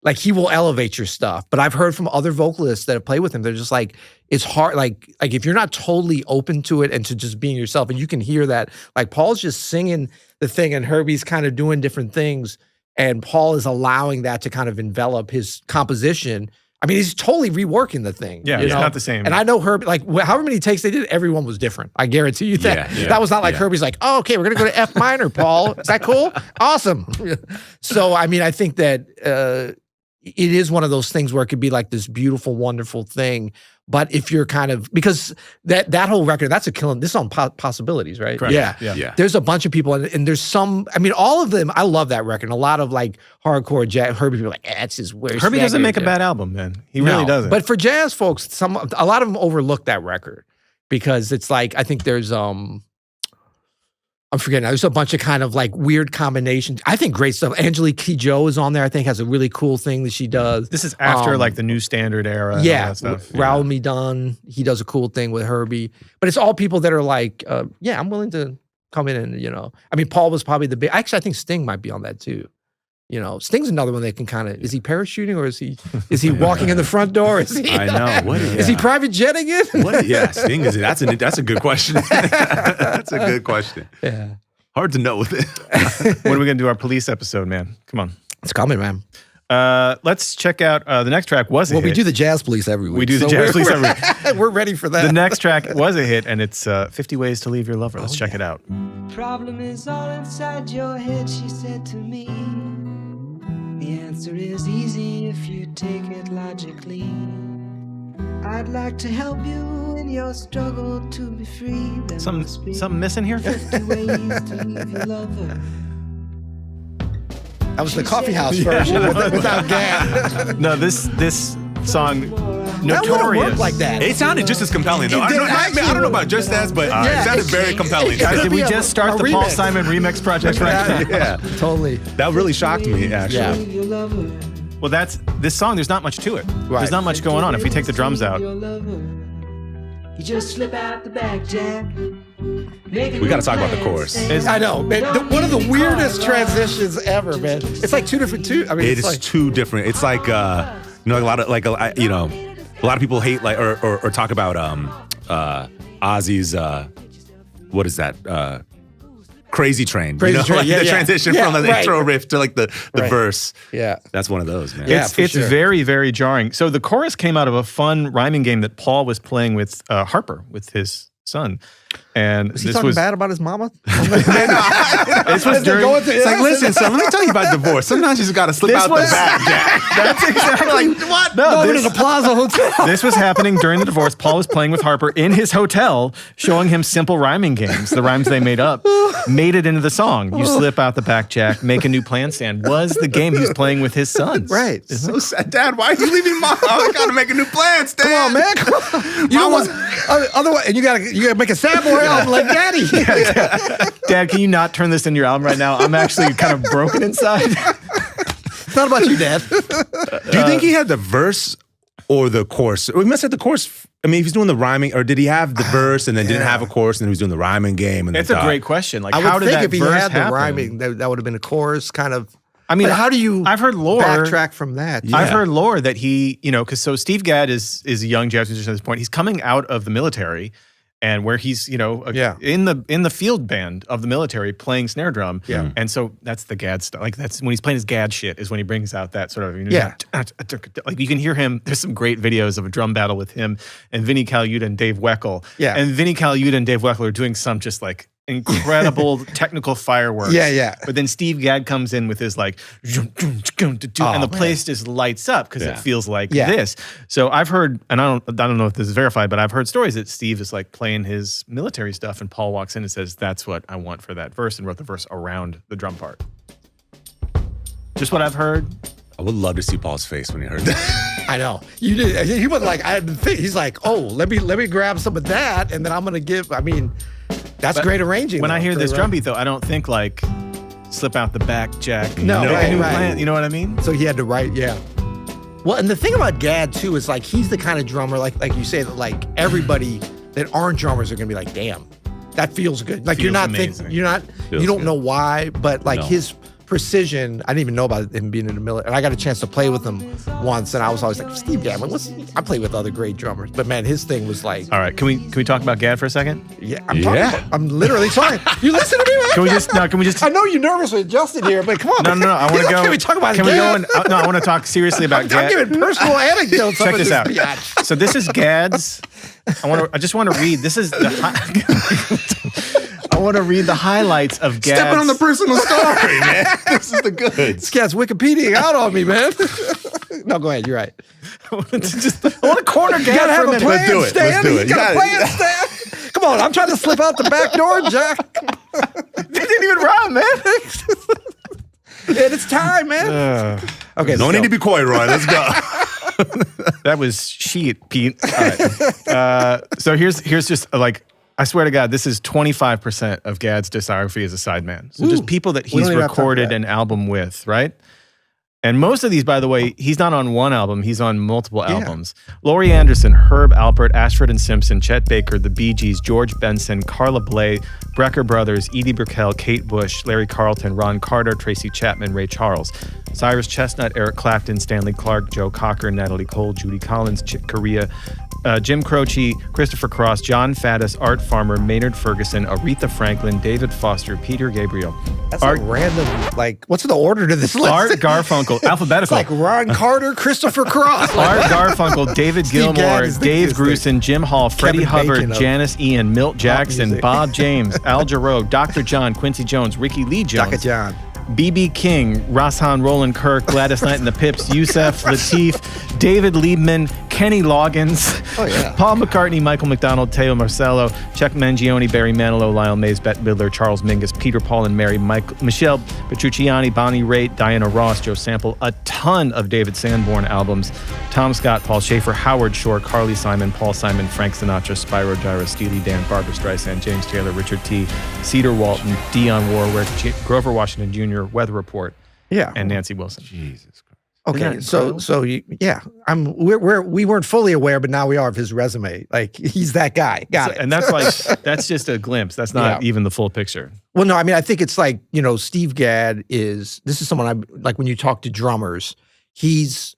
like he will elevate your stuff. But I've heard from other vocalists that have played with him, they're just like, it's hard. Like if you're not totally open to it and to just being yourself, and you can hear that, like Paul's just singing the thing and Herbie's kind of doing different things. And Paul is allowing that to kind of envelop his composition. I mean, he's totally reworking the thing. Yeah, you it's know? not the same. And I know Herbie, like however many takes they did, everyone was different. I guarantee you that. Yeah, That was not like yeah. Herbie's like, oh, okay, we're going to go to F minor, Paul. Is that cool? Awesome. So, I mean, I think that it is one of those things where it could be like this beautiful, wonderful thing. But if you're kind of, because that whole record, that's a killing, this is on Possibilities, right? Correct. Yeah. Yeah. There's a bunch of people, and there's some, I mean, all of them, I love that record. And a lot of like hardcore jazz, Herbie people are like, that's his worst. Herbie doesn't make a record." bad album, man. He really No. doesn't. But for jazz folks, a lot of them overlook that record because it's like, I think there's I'm forgetting. There's a bunch of kind of like weird combinations. I think great stuff. Angelique Kidjo is on there. I think has a really cool thing that she does. this is after like the New Standard era. And all Yeah, that stuff. Raoul Midun, he does a cool thing with Herbie. But it's all people that are like, yeah, I'm willing to come in and, I mean, Paul was probably the big, actually, I think Sting might be on that too. Sting's another one that can kind of, is he parachuting or is he walking in the front door? Is he, I know. What is he private jetting it? Yeah, Sting is. That's a good question. That's a good question. Yeah. Hard to know with it. When are we going to do our police episode, man? Come on. It's coming, man. Let's check out the next track was a Well, hit. we do the Jazz Police every week. We do the Jazz Police every week. We're ready for that. The next track was a hit, and it's 50 Ways to Leave Your Lover. Let's check it out. problem is all inside your head, she said to me. The answer is easy if you take it logically. I'd like to help you in your struggle to be free. There must be Something missing here? 50 ways to leave your lover. That was the coffee house version without Gadd. No, this song, That wouldn't Notorious. work like that. It sounded just as compelling, though. It I did don't know actually about just as, but Yeah, it sounded very compelling. Yeah. Did we be a- just start a the Paul remix. Simon remix project right now? Yeah, Totally. that really shocked me, actually. Yeah. Leave your lover. Well, that's this song. There's not much to it. Right. There's not much going on if we take the drums out. Your lover. You just slip out the back, Jack. We got to talk about the chorus. I know, man. One of the weirdest transitions ever, man. It's like two different. I mean, It it's is like, too different. It's like a lot of a lot of people hate like or talk about Ozzy's what is that Crazy Train. Crazy Train, like yeah, the yeah. transition Yeah, from the right. intro riff to like the Right. verse. Yeah. That's one of those, man. Yeah. It's sure. very, very jarring. So the chorus came out of a fun rhyming game that Paul was playing with Harper, with his son. And Was he this talking was bad about his mama? this was during. It's like, listen, son, let me tell you about divorce. Sometimes you just got to slip This out was- the back, Jack. That's exactly What? No, Over to this, the Plaza Hotel. this was happening during the divorce. Paul was playing with Harper in his hotel, showing him simple rhyming games. The rhymes they made up made it into the song. You slip out the back, Jack. Make a new plan stand. Was the game he was playing with his sons. Right. So sad. Dad, why are you leaving mom? I got to make a new plan, Stan. Come on, man. Come on. You know what? Otherwise, and you gotta make a sad boy album like Daddy. Dad, can you not turn this into your album right now? I'm actually kind of broken inside. It's not about you, Dad. Do you think he had the verse or the chorus? Or he must have the chorus. I mean, if he's doing the rhyming, or did he have the verse and then didn't have a chorus and he was doing the rhyming game? And It's then a great question. Like, I how would did think that if he verse had the happen? rhyming, that would have been a chorus kind of. I mean, But how do you? I've heard lore. backtrack from that. I've heard lore that he, because so Steve Gadd is a young jazz musician at this point. He's coming out of the military, and where he's in the field band of the military playing snare drum. Yeah. And so that's the Gadd stuff. Like that's when he's playing his Gadd shit is when he brings out that sort of like you can hear him. There's some great videos of a drum battle with him and Vinnie Colaiuta and Dave Weckl. Yeah. And Vinnie Colaiuta and Dave Weckl are doing some just like incredible technical fireworks. Yeah. But then Steve Gadd comes in with his like, and the place just lights up because it feels like this. So I've heard, and I don't know if this is verified, but I've heard stories that Steve is like playing his military stuff, and Paul walks in and says, "That's what I want for that verse," and wrote the verse around the drum part. Just what I've heard. I would love to see Paul's face when he heard that. I know. You did. He was like, I had to think. He's like, oh, let me grab some of that, and then I'm gonna give. I mean, that's great arranging. When I hear this right? drum beat, though, I don't think like slip out the back, Jack. No, make a right, new right. plan. You know what I mean? So he had to write, yeah. Well, and the thing about Gadd too is like he's the kind of drummer, like you say, that like everybody that aren't drummers are gonna be like, damn, that feels good. Like Feels you're not amazing. thinking, you're not, Feels you don't good. know why, but like his precision. I didn't even know about him being in the military, and I got a chance to play with him once, and I was always like, Steve Gadd, like, I played with other great drummers, but man, his thing was like, All right, can we talk about Gadd for a second? yeah, I'm literally talking. You listen to me, man. Can we just? I know you're nervous with Justin here, but come on. No, I want to go. Can we talk about Can we go Gadd? and? No, I want to talk seriously about I'm Gadd. giving personal anecdotes. Check of this out. biatch. So this is Gadd's. I just want to read. This is the. I want to read the highlights of Gadd's. Stepping on the personal story, man. This is the goods. This cat's Wikipedia out on me, man. No, go ahead. You're right. I want to corner Gadd You gotta for have a a minute. plan, Let's do it. Stan. Let's do it. You got a You plan, gotta- Stan. Come on, I'm trying to slip out the back door, Jack. They didn't even rhyme, man. And it's time, man. Okay, No so, need to be coy, Roy. Let's go. That was sheet, Pete. All right. So here's just like. I swear to God, this is 25% of Gadd's discography as a sideman. So just people that We he's don't even have to talk recorded about an album with, right? And most of these, by the way, he's not on one album, he's on multiple albums. Laurie Anderson, Herb Alpert, Ashford and Simpson, Chet Baker, The Bee Gees, George Benson, Carla Bley, Brecker Brothers, Edie Brickell, Kate Bush, Larry Carlton, Ron Carter, Tracy Chapman, Ray Charles, Cyrus Chestnut, Eric Clapton, Stanley Clark, Joe Cocker, Natalie Cole, Judy Collins, Chick Corea, Jim Croce, Christopher Cross, John Faddis, Art Farmer, Maynard Ferguson, Aretha Franklin, David Foster, Peter Gabriel. That's Art, a random, like, what's the order to this list? Art Garfunkel, It's alphabetical. like Ron Carter, Christopher Cross. Art Garfunkel, David Steve Gadd Gilmore, is the- Dave is the Grusin, Jim Hall, Freddie Kevin Hubbard, Bacon of Janice Ian, Milt Jackson, music. Bob James, Al Jarreau, Dr. John, Quincy Jones, Ricky Lee Dr. Jones, John. B.B. King, Rashan Roland Kirk, Gladys Knight and the Pips, Yusef Lateef, David Liebman, Kenny Loggins, Paul McCartney, Michael McDonald, Teo Marcello, Chuck Mangione, Barry Manilow, Lyle Mays, Bette Midler, Charles Mingus, Peter Paul and Mary, Michelle Petrucciani, Bonnie Raitt, Diana Ross, Joe Sample, a ton of David Sanborn albums, Tom Scott, Paul Schaefer, Howard Shore, Carly Simon, Paul Simon, Frank Sinatra, Spyro Gyra, Steely Dan, Barbara Streisand, James Taylor, Richard T., Cedar Walton, Dionne Warwick, Grover Washington Jr., Weather Report, and Nancy Wilson. Jesus Christ. Okay, we weren't fully aware, but now we are of his resume. Like he's that guy. Got it. And that's like that's just a glimpse. That's not Yeah. even the full picture. Well, no, I mean I think it's like Steve Gadd is. This is someone I like when you talk to drummers. He's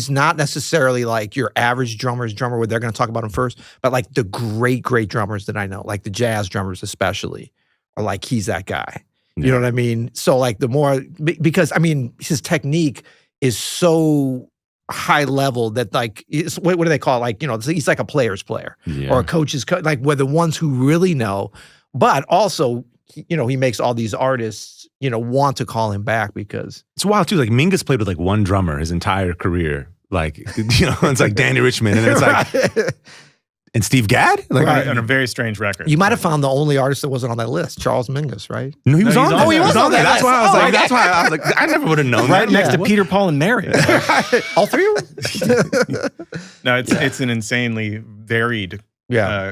not necessarily like your average drummer where they're going to talk about him first, but like the great drummers that I know, like the jazz drummers especially. are like, he's that guy. You know what I mean? So like the more, because I mean, his technique is so high level that like, what do they call it? Like, you know, he's like a player's player or a coach's coach. Like we're the ones who really know, but also, you know, he makes all these artists, you know, want to call him back because. It's wild too. Like Mingus played with like one drummer his entire career. Like, you know, it's like Danny Richmond and then it's like, and Steve Gadd? Like, on a very strange record. You might have found the only artist that wasn't on that list, Charles Mingus, right? No, he was on there. Oh, he was on there. That's why I was like, that's why I was like, I never would have known Right that. next to Peter, Paul, and Mary. All three of them? No, it's an insanely varied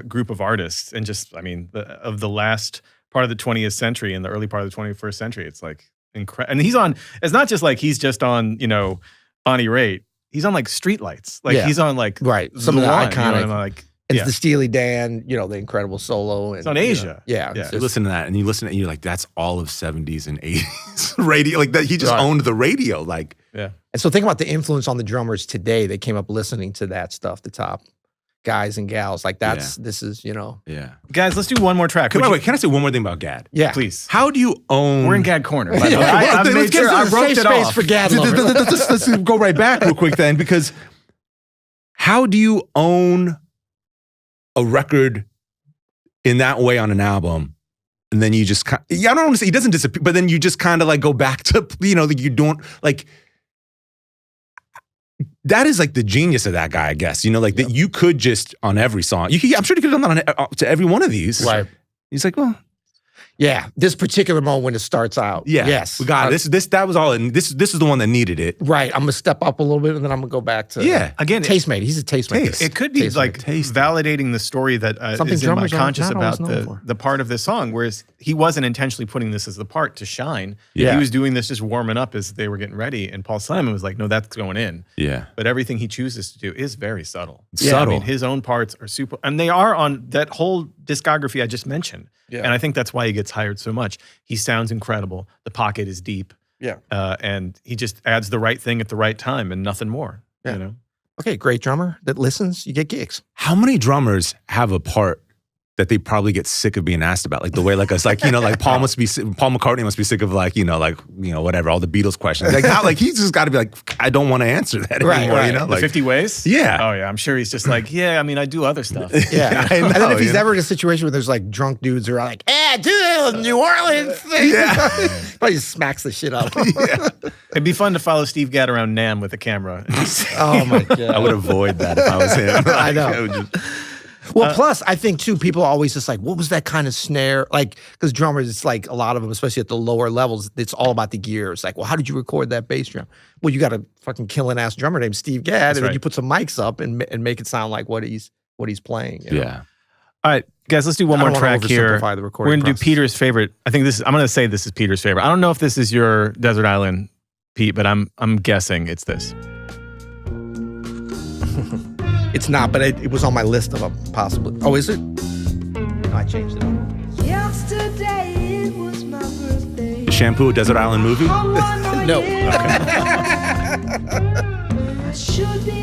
group of artists. And just, I mean, of the last part of the 20th century and the early part of the 21st century, it's like incredible. And he's on, it's not just like he's just on, you know, Bonnie Raitt. He's on like Streetlights. Like he's on like some of the Lorne, iconic. You know, like, it's the Steely Dan, you know, the incredible solo. And, it's on Asia. You know, You listen to that and you listen and you're like, that's all of 70s and 80s radio. Like that, he just owned the radio. Like, and so think about the influence on the drummers today. They came up listening to that stuff, the top guys and gals. Like this is, you know. Yeah. Guys, let's do one more track. Wait, can I say one more thing about Gadd? Yeah. Please. How do you own... We're in Gadd Corner, by the way. I made sure I wrote it off. For Gadd let's go right back real quick then, because how do you own a record in that way on an album? And then you just, I don't want to say he doesn't disappear, but then you just kind of like go back to, you know, like you don't, like, that is like the genius of that guy, I guess. You know, like that you could just, on every song, I'm sure you could have done that to every one of these. Right. He's like, well. Yeah, this particular moment when it starts out. Yeah. Yes. We got it. That was all. And this is the one that needed it. Right. I'm going to step up a little bit and then I'm going to go back to. Again, tastemaker. He's a tastemaker. It could be like validating the story that is in my conscious about the part of this song, whereas he wasn't intentionally putting this as the part to shine. Yeah. He was doing this just warming up as they were getting ready. And Paul Simon was like, no, that's going in. Yeah. But everything he chooses to do is very subtle. Subtle. I mean, his own parts are super, and they are on that whole discography I just mentioned. Yeah. And I think that's why he gets hired so much. He sounds incredible. The pocket is deep. Yeah. And he just adds the right thing at the right time and nothing more. Yeah. You know? Okay, great drummer that listens, you get gigs. How many drummers have a part that they probably get sick of being asked about? Like the way, like us, like, you know, like Paul McCartney must be sick of like, whatever, all the Beatles questions. Like, how, like he's just got to be like, I don't want to answer that anymore. You know, the like 50 ways. Yeah. Oh yeah, I'm sure he's just like, I mean, I do other stuff. Yeah. I know, and then if he's ever in a situation where there's like drunk dudes who are like, do the New Orleans thing. Yeah. Probably just smacks the shit out of him. It'd be fun to follow Steve Gadd around NAMM with a camera. Oh my God. I would avoid that if I was him. I know. Well, plus, I think, too, people are always just like, what was that kind of snare? Like, because drummers, it's like a lot of them, especially at the lower levels, it's all about the gear. It's like, well, how did you record that bass drum? Well, you got a fucking killing-ass drummer named Steve Gadd, and then you put some mics up and make it sound like what he's playing. You know? Yeah. All right, guys, let's do one more track here. We're going to do Peter's favorite. I think I'm going to say this is Peter's favorite. I don't know if this is your Desert Island, Pete, but I'm guessing it's this. It's not, but it was on my list of them, possibly. Oh, is it? No, I changed it up. Yesterday it was my birthday. Shampoo, a Desert Island movie? No.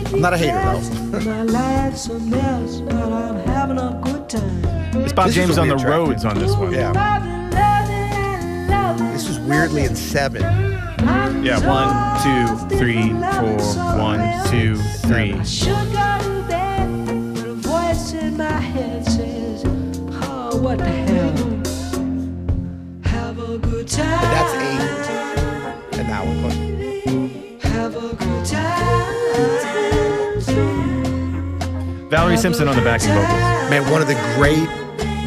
I'm not a hater, though. My life's a mess, but I'm having a good time. It's Bob James on the roads on this one. Yeah. This is weirdly in 7. Yeah, 1, 2, 3, 4, 1, 2, 3. I should go to bed, but a voice in my head says, oh, what the hell? Have a good time. But that's 8. And now we're putting. Have a good time. Valerie Simpson on the backing vocals. Man, one of the great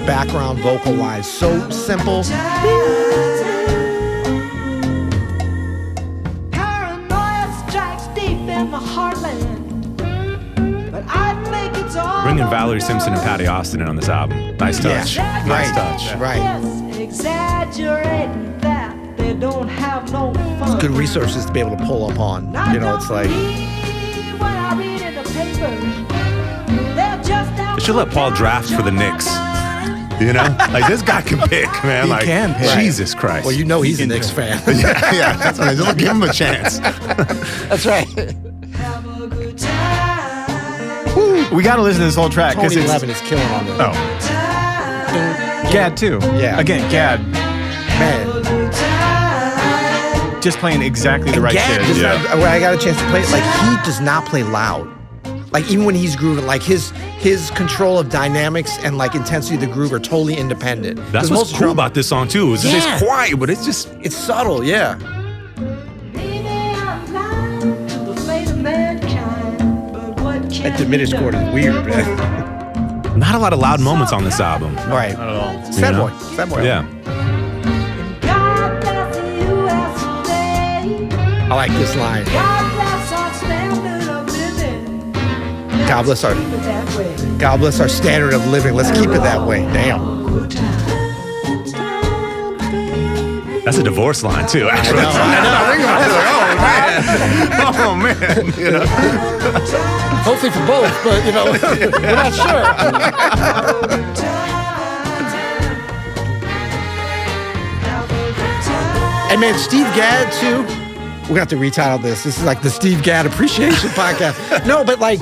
background vocal lines. So simple. Bringing Valerie Simpson and Patty Austin in on this album. Nice touch. Yeah. Nice touch. Right. Exaggerating that they don't have no fun. It's good resources to be able to pull up on. You know, it's like. When I read in the papers, they're just out. They should let Paul draft for the Knicks. You know? Like, this guy can pick, man. He like, can pick. Jesus Christ. Well, you know he's a Knicks fan. yeah, that's right. Just give him a chance. That's right. Have a good time. We got to listen to this whole track. Tony it's 11 is killing on this. Oh. Gadd too. Yeah. Again, Gadd Man. just playing exactly the And right Gadd shit. does not, when I got a chance to play it, like he does not play loud. Like even when he's grooving, like his control of dynamics and like intensity of the groove are totally independent. That's 'Cause what's most cool drum- about this song too. It's Yeah. quiet, but it's just It's subtle, yeah. That diminished chord is weird, man. not a lot of loud moments on this album. Right. Not at all. Sad know? boy. Sad boy. Yeah. I like this line. God bless our standard of living. Let's keep it that way. Damn. That's a divorce line too, actually. Oh man. You know? Hopefully for both, but you know, we're not sure. And man, Steve Gadd too. We're gonna have to retitle this. This is like the Steve Gadd Appreciation Podcast. No, but like,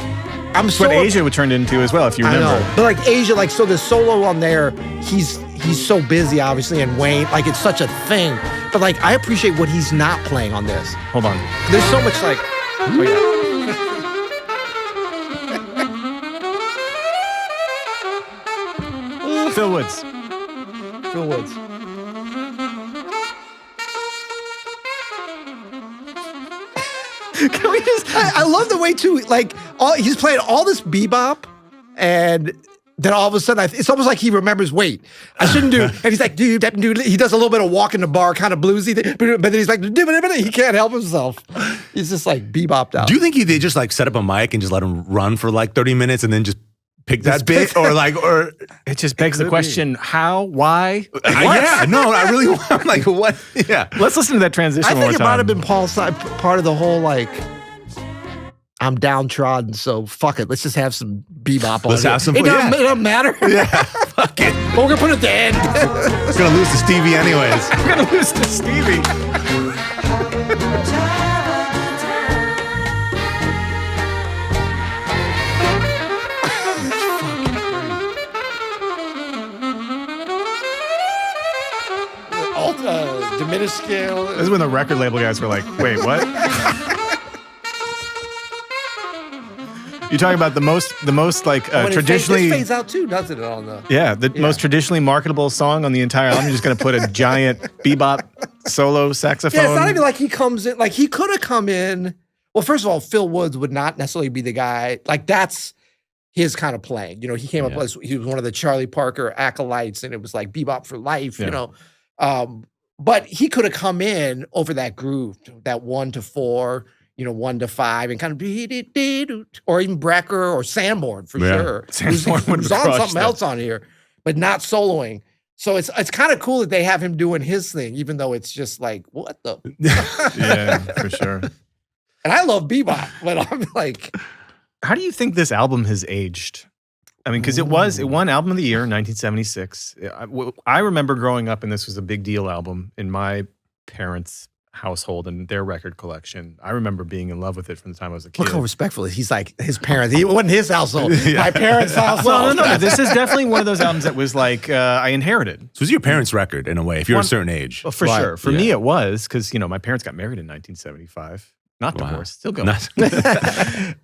I'm so. What Asia would turn into as well, if you I remember. know, but like Asia, like so the solo on there, he's so busy, obviously, and Wayne, like it's such a thing. But like, I appreciate what he's not playing on this. Hold on. There's so much like, oh yeah. Phil Woods. Phil Woods. Can we just? I love the way too, like he's playing all this bebop, and then all of a sudden, it's almost like he remembers. Wait, I shouldn't do. And he's like, dude, he does a little bit of walk in the bar, kind of bluesy thing, but then he's like, he can't help himself. He's just like bebopped out. Do you think they just like set up a mic and just let him run for like 30 minutes and then just pick that bit, or It just begs the question: how? Why? yeah, no, I really want like what? Yeah, Let's listen to that transition I one think it more might time. have been Paul's side, part of the whole like, I'm downtrodden, so fuck it. Let's just have some bebop on Let's it. have some It fun, doesn't matter. yeah, fuck it. But we're gonna put it at the end. It's gonna lose to Stevie anyways. We're gonna lose to Stevie. Diminished scale. This is when the record label guys were like, "Wait, what?" You're talking about the most like When it traditionally. fades out too, doesn't it? On the Yeah, the most traditionally marketable song on the entire album. You're just gonna put a giant bebop solo saxophone. yeah, it's not even like he comes in. Like he could have come in. Well, first of all, Phil Woods would not necessarily be the guy. Like that's his kind of playing. You know, he came up as he was one of the Charlie Parker acolytes, and it was like bebop for life. You know, but he could have come in over that groove, that 1 to 4. 1 to 5, and kind of or even Brecker or Sanborn for sure. Sanborn would who's have on crushed something that. else on here, but not soloing. So it's kind of cool that they have him doing his thing, even though it's just like, what the? Yeah, for sure. And I love bebop, but I'm like, How do you think this album has aged? I mean, because it won Album of the Year in 1976. I remember growing up, and this was a big deal album in my parents' household and their record collection. I remember being in love with it from the time I was a kid. look how respectful he's like his parents. He wasn't his household, my parents' household. Well, no. This is definitely one of those albums that was like I inherited. So it's your parents' record in a way, if you're a certain age. Well, for Right, sure. For me, it was because my parents got married in 1975. Not divorced, still going.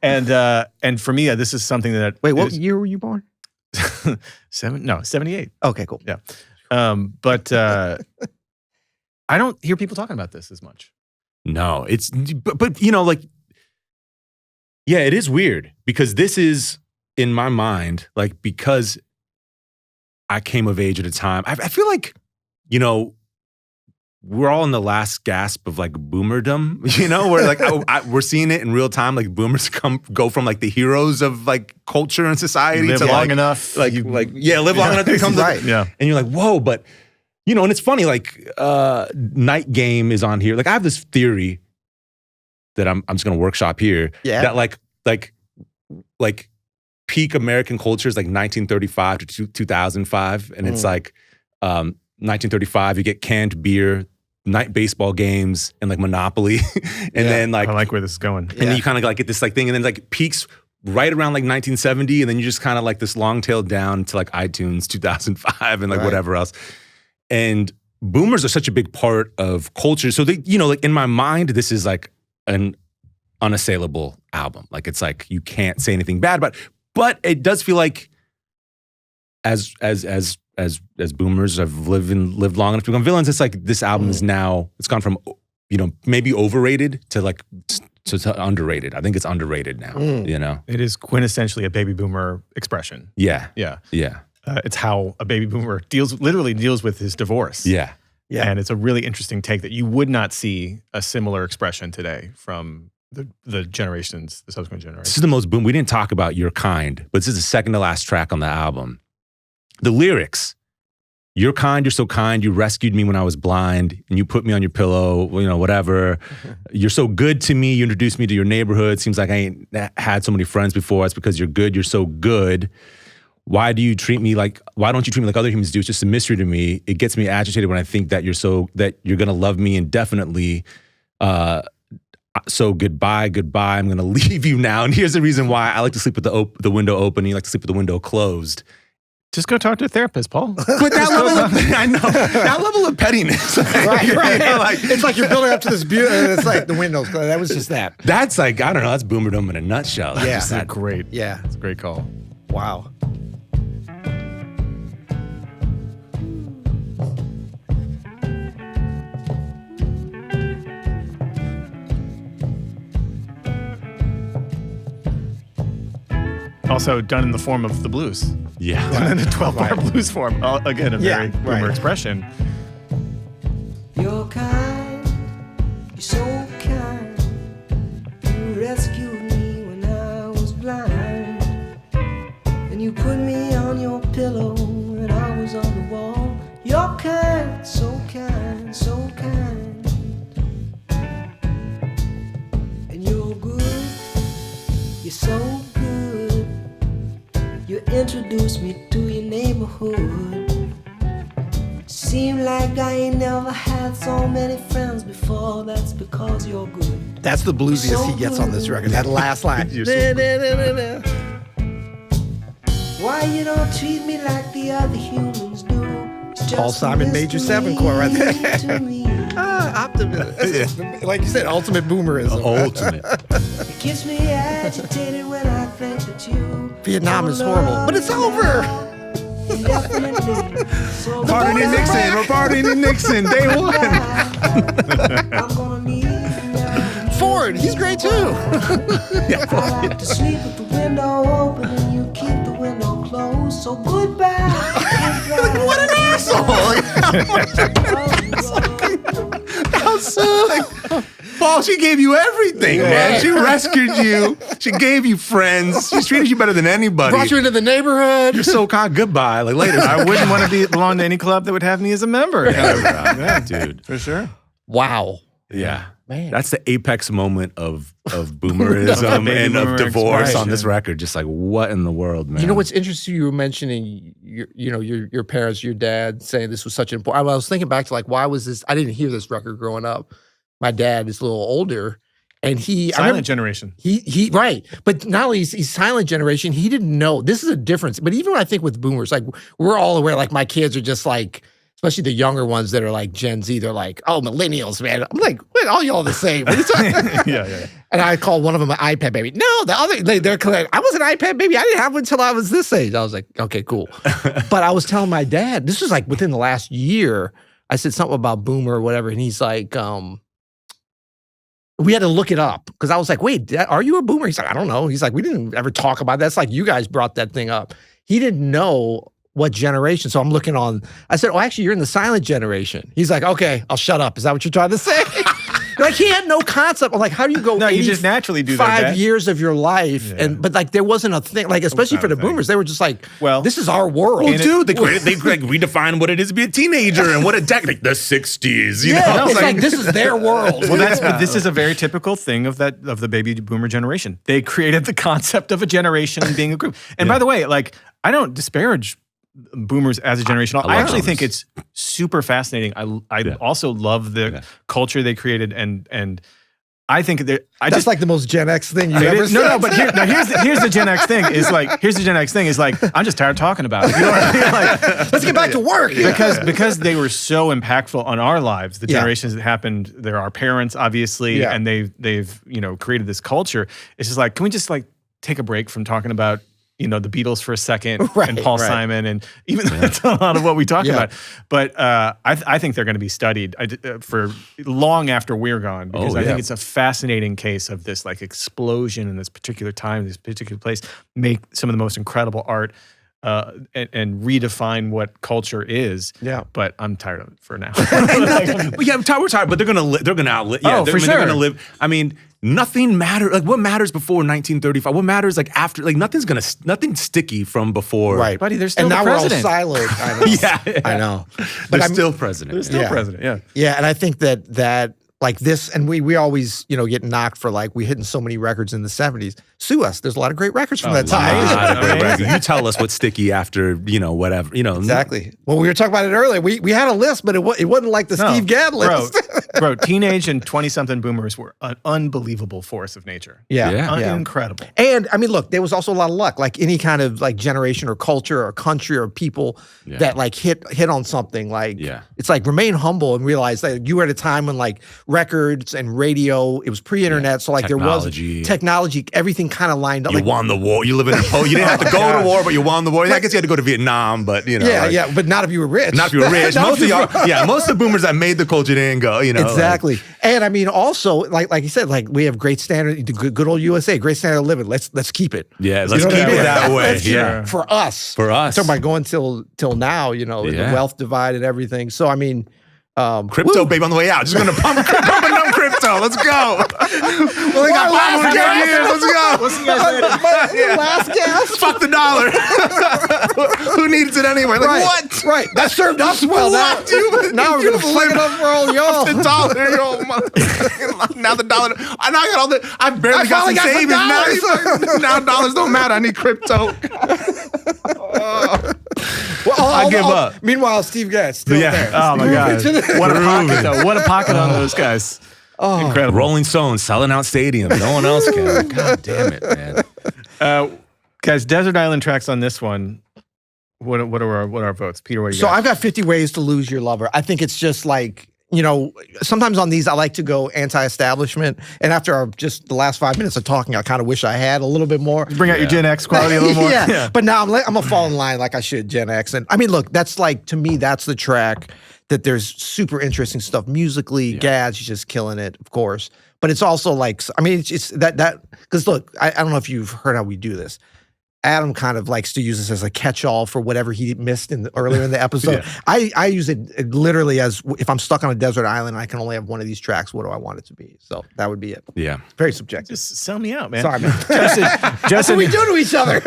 And for me, this is something that Wait, what year were you born? 78. Okay, cool. Yeah. But I don't hear people talking about this as much. No, but like, yeah, it is weird because this is in my mind, like, because I came of age at a time. I feel like, we're all in the last gasp of like boomerdom, where like we're seeing it in real time. Like boomers go from like the heroes of like culture and society Live to long like, enough. live long enough to become Right. Yeah. And you're like, whoa, but and it's funny, like Night Game is on here. Like I have this theory that I'm just gonna workshop here. Yeah. That like peak American culture is like 1935 to 2005. And it's like 1935, you get canned beer, night baseball games, and like Monopoly. And then like I like where this is going. and then you kind of like get this like thing, and then like peaks right around like 1970, and then you just kind of like this long tail down to like iTunes 2005 and like whatever else. And boomers are such a big part of culture. So they, you know, like in my mind, this is like an unassailable album. Like it's like you can't say anything bad about it. But it does feel like as boomers have lived long enough to become villains, it's like this album is now, it's gone from, you know, maybe overrated to like to underrated. I think it's underrated now, you know? It is quintessentially a baby boomer expression. Yeah. Yeah. Yeah. It's how a baby boomer literally deals with his divorce. Yeah. Yeah. And it's a really interesting take that you would not see a similar expression today from the generations, the subsequent generations. This is the most boom. We didn't talk about Your Kind, but this is the second to last track on the album. The lyrics, you're kind, you're so kind, you rescued me when I was blind, and you put me on your pillow, you know, whatever. You're so good to me, you introduced me to your neighborhood. Seems like I ain't had so many friends before. It's because you're good, you're so good. Why don't you treat me like other humans do? It's just a mystery to me. It gets me agitated when I think that you're gonna love me indefinitely. So goodbye, I'm gonna leave you now. And here's the reason why I like to sleep with the window open, and you like to sleep with the window closed. Just go talk to a therapist, Paul. But that level of pettiness. Right. Like, it's like you're building up to this beauty, and it's like the windows. That was just that. That's like, I don't know, that's boomerdom in a nutshell. Yeah. It's great. Yeah. It's a great call. Wow. Also done in the form of the blues. Yeah. And then the 12-bar blues form. Again, a very boomer expression. You're kind, you're so kind. You rescued me when I was blind. And you put me on your pillow when I was on the wall. You're kind, so kind, so kind. And you're good, you're so good. You introduced me to your neighborhood. Seem like I ain't never had so many friends before. That's because you're good. That's the bluesiest he gets on this record. That last line. Why you don't treat me like the other humans do? It's just Paul Simon major 7 chord right there. to me. Optimism. Like you said, ultimate boomerism. Ultimate. It gets me agitated when I think that you Vietnam is horrible, but it's over. Definitely. So Partying in Nixon. We're partying in Nixon. Day one. I'm gonna need you now. Ford, he's great too. I like to sleep with the window open and you keep the window closed. So goodbye. What an asshole. Paul, she gave you everything, man. She rescued you. She gave you friends. She treated you better than anybody. Brought you into the neighborhood. You're so kind. Goodbye. Like later. I wouldn't want to belong to any club that would have me as a member. Yeah, dude. For sure. Wow. Yeah. Man. That's the apex moment of boomerism and of boomer divorce expression. on this record. Just like, what in the world, man? You know what's interesting? You were mentioning your parents, your dad saying this was such an important. I was thinking back to like, why was this? I didn't hear this record growing up. My dad is a little older, and Silent generation. He right, but not only he's silent generation. He didn't know this is a difference. But even I think with boomers, like we're all aware. Like my kids are just like, especially the younger ones that are like Gen Z. They're like, oh, millennials, man. I'm like, wait, all y'all the same. Yeah. And I call one of them an iPad baby. No, the other they're like, I was an iPad baby. I didn't have one until I was this age. I was like, okay, cool. But I was telling my dad, this was like within the last year. I said something about boomer or whatever, and he's like, we had to look it up because I was like, wait, are you a boomer? He's like, I don't know. He's like, we didn't ever talk about that. That's like you guys brought that thing up. He didn't know what generation. So I'm looking on. I said, oh, actually, you're in the silent generation. He's like, okay, I'll shut up. Is that what you're trying to say? Like he had no concept. I'm like, how do you go? No, you just naturally do that. 5 years of your life, but like there wasn't a thing. Like especially for the boomers, they were just like, well, this is our world. Well, dude, they like redefined what it is to be a teenager and what a like the '60s. You know, it's like this is their world. Well, but this is a very typical thing of the baby boomer generation. They created the concept of a generation and being a group. And by the way, like I don't disparage boomers as a generation. I actually think it's super fascinating. I also love the culture they created and I think that that's like the most Gen X thing you ever said. No, but here's the Gen X thing is like I'm just tired of talking about it. You know what I mean? Like, let's get back to work. Because they were so impactful on our lives, the generations that happened. They're our parents, obviously, and they've created this culture. It's just like, can we just like take a break from talking about the Beatles for a second and Paul Simon, and even that's a lot of what we talk about. But I think they're going to be studied for long after we're gone, because I think it's a fascinating case of this like explosion in this particular time, this particular place, make some of the most incredible art and redefine what culture is. Yeah, but I'm tired of it for now. We're tired, but they're gonna outlive. Yeah, for sure. They're gonna live. I mean, nothing matters. Like, what matters before 1935? What matters like after? Like, nothing sticky from before. Right, buddy. There's still and now president. We're all silent. I know. I know. But they're still president. There's still president. Yeah. Yeah, and I think that like this, and we always get knocked for like we hitting so many records in the 70s. Sue us. There's a lot of great records from that time. You tell us what's sticky after whatever exactly. Well, we were talking about it earlier. We had a list, but it wasn't like the Steve Gadd list. Bro, teenage and 20-something boomers were an unbelievable force of nature. Yeah. Incredible. And I mean, look, there was also a lot of luck. Like any kind of like generation or culture or country or people that like hit on something. Like it's like remain humble and realize that you were at a time when like records and radio, it was pre-internet, so like there was technology, everything kind of lined up. You won the war. You live in you didn't have to go to war, but you won the war. I guess you had to go to Vietnam, but but not if you were rich. Not if you were rich. Most of the boomers that made the culture didn't go. Exactly. And I mean, also, like you said, like we have great standard, good old USA, great standard of living. Let's keep it. Yeah, let's keep it that way. Yeah, for us. I'm talking about going till now. The wealth divide and everything. So I mean. Crypto, babe, on the way out. Just gonna pump up crypto. Let's go. Well, got 500 years. Let's go. We'll see you guys later. Last gas. Fuck the dollar. Who needs it anyway? Like, what? Right. That served us well. Now we're gonna fling it up for all y'all. The dollar, now the dollar. I got all the. I barely got some savings. Now dollars don't matter. I need crypto. I give up. Meanwhile, Steve Gadd still there. Oh my God. What a pocket, though. What a pocket on those guys. Oh, incredible. Rolling Stones selling out stadiums. No one else can. God damn it, man. Guys, Desert Island tracks on this one. What are our votes? Peter, what do you got? So I've got 50 Ways to Lose Your Lover. I think it's just like, sometimes on these I like to go anti-establishment. And after just the last 5 minutes of talking, I kind of wish I had a little bit more. Bring out your Gen X quality a little more. Yeah. But now I'm gonna fall in line like I should, Gen X. And I mean, look, that's like, to me, that's the track that there's super interesting stuff musically. Gadd's just killing it, of course. But it's also like, I mean, it's that because look, I don't know if you've heard how we do this. Adam kind of likes to use this as a catch-all for whatever he missed earlier in the episode. I use it literally as if I'm stuck on a desert island and I can only have one of these tracks, what do I want it to be? So that would be it. Yeah. Very subjective. Just sell me out, man. Sorry, man. Justin, that's what we do to each other.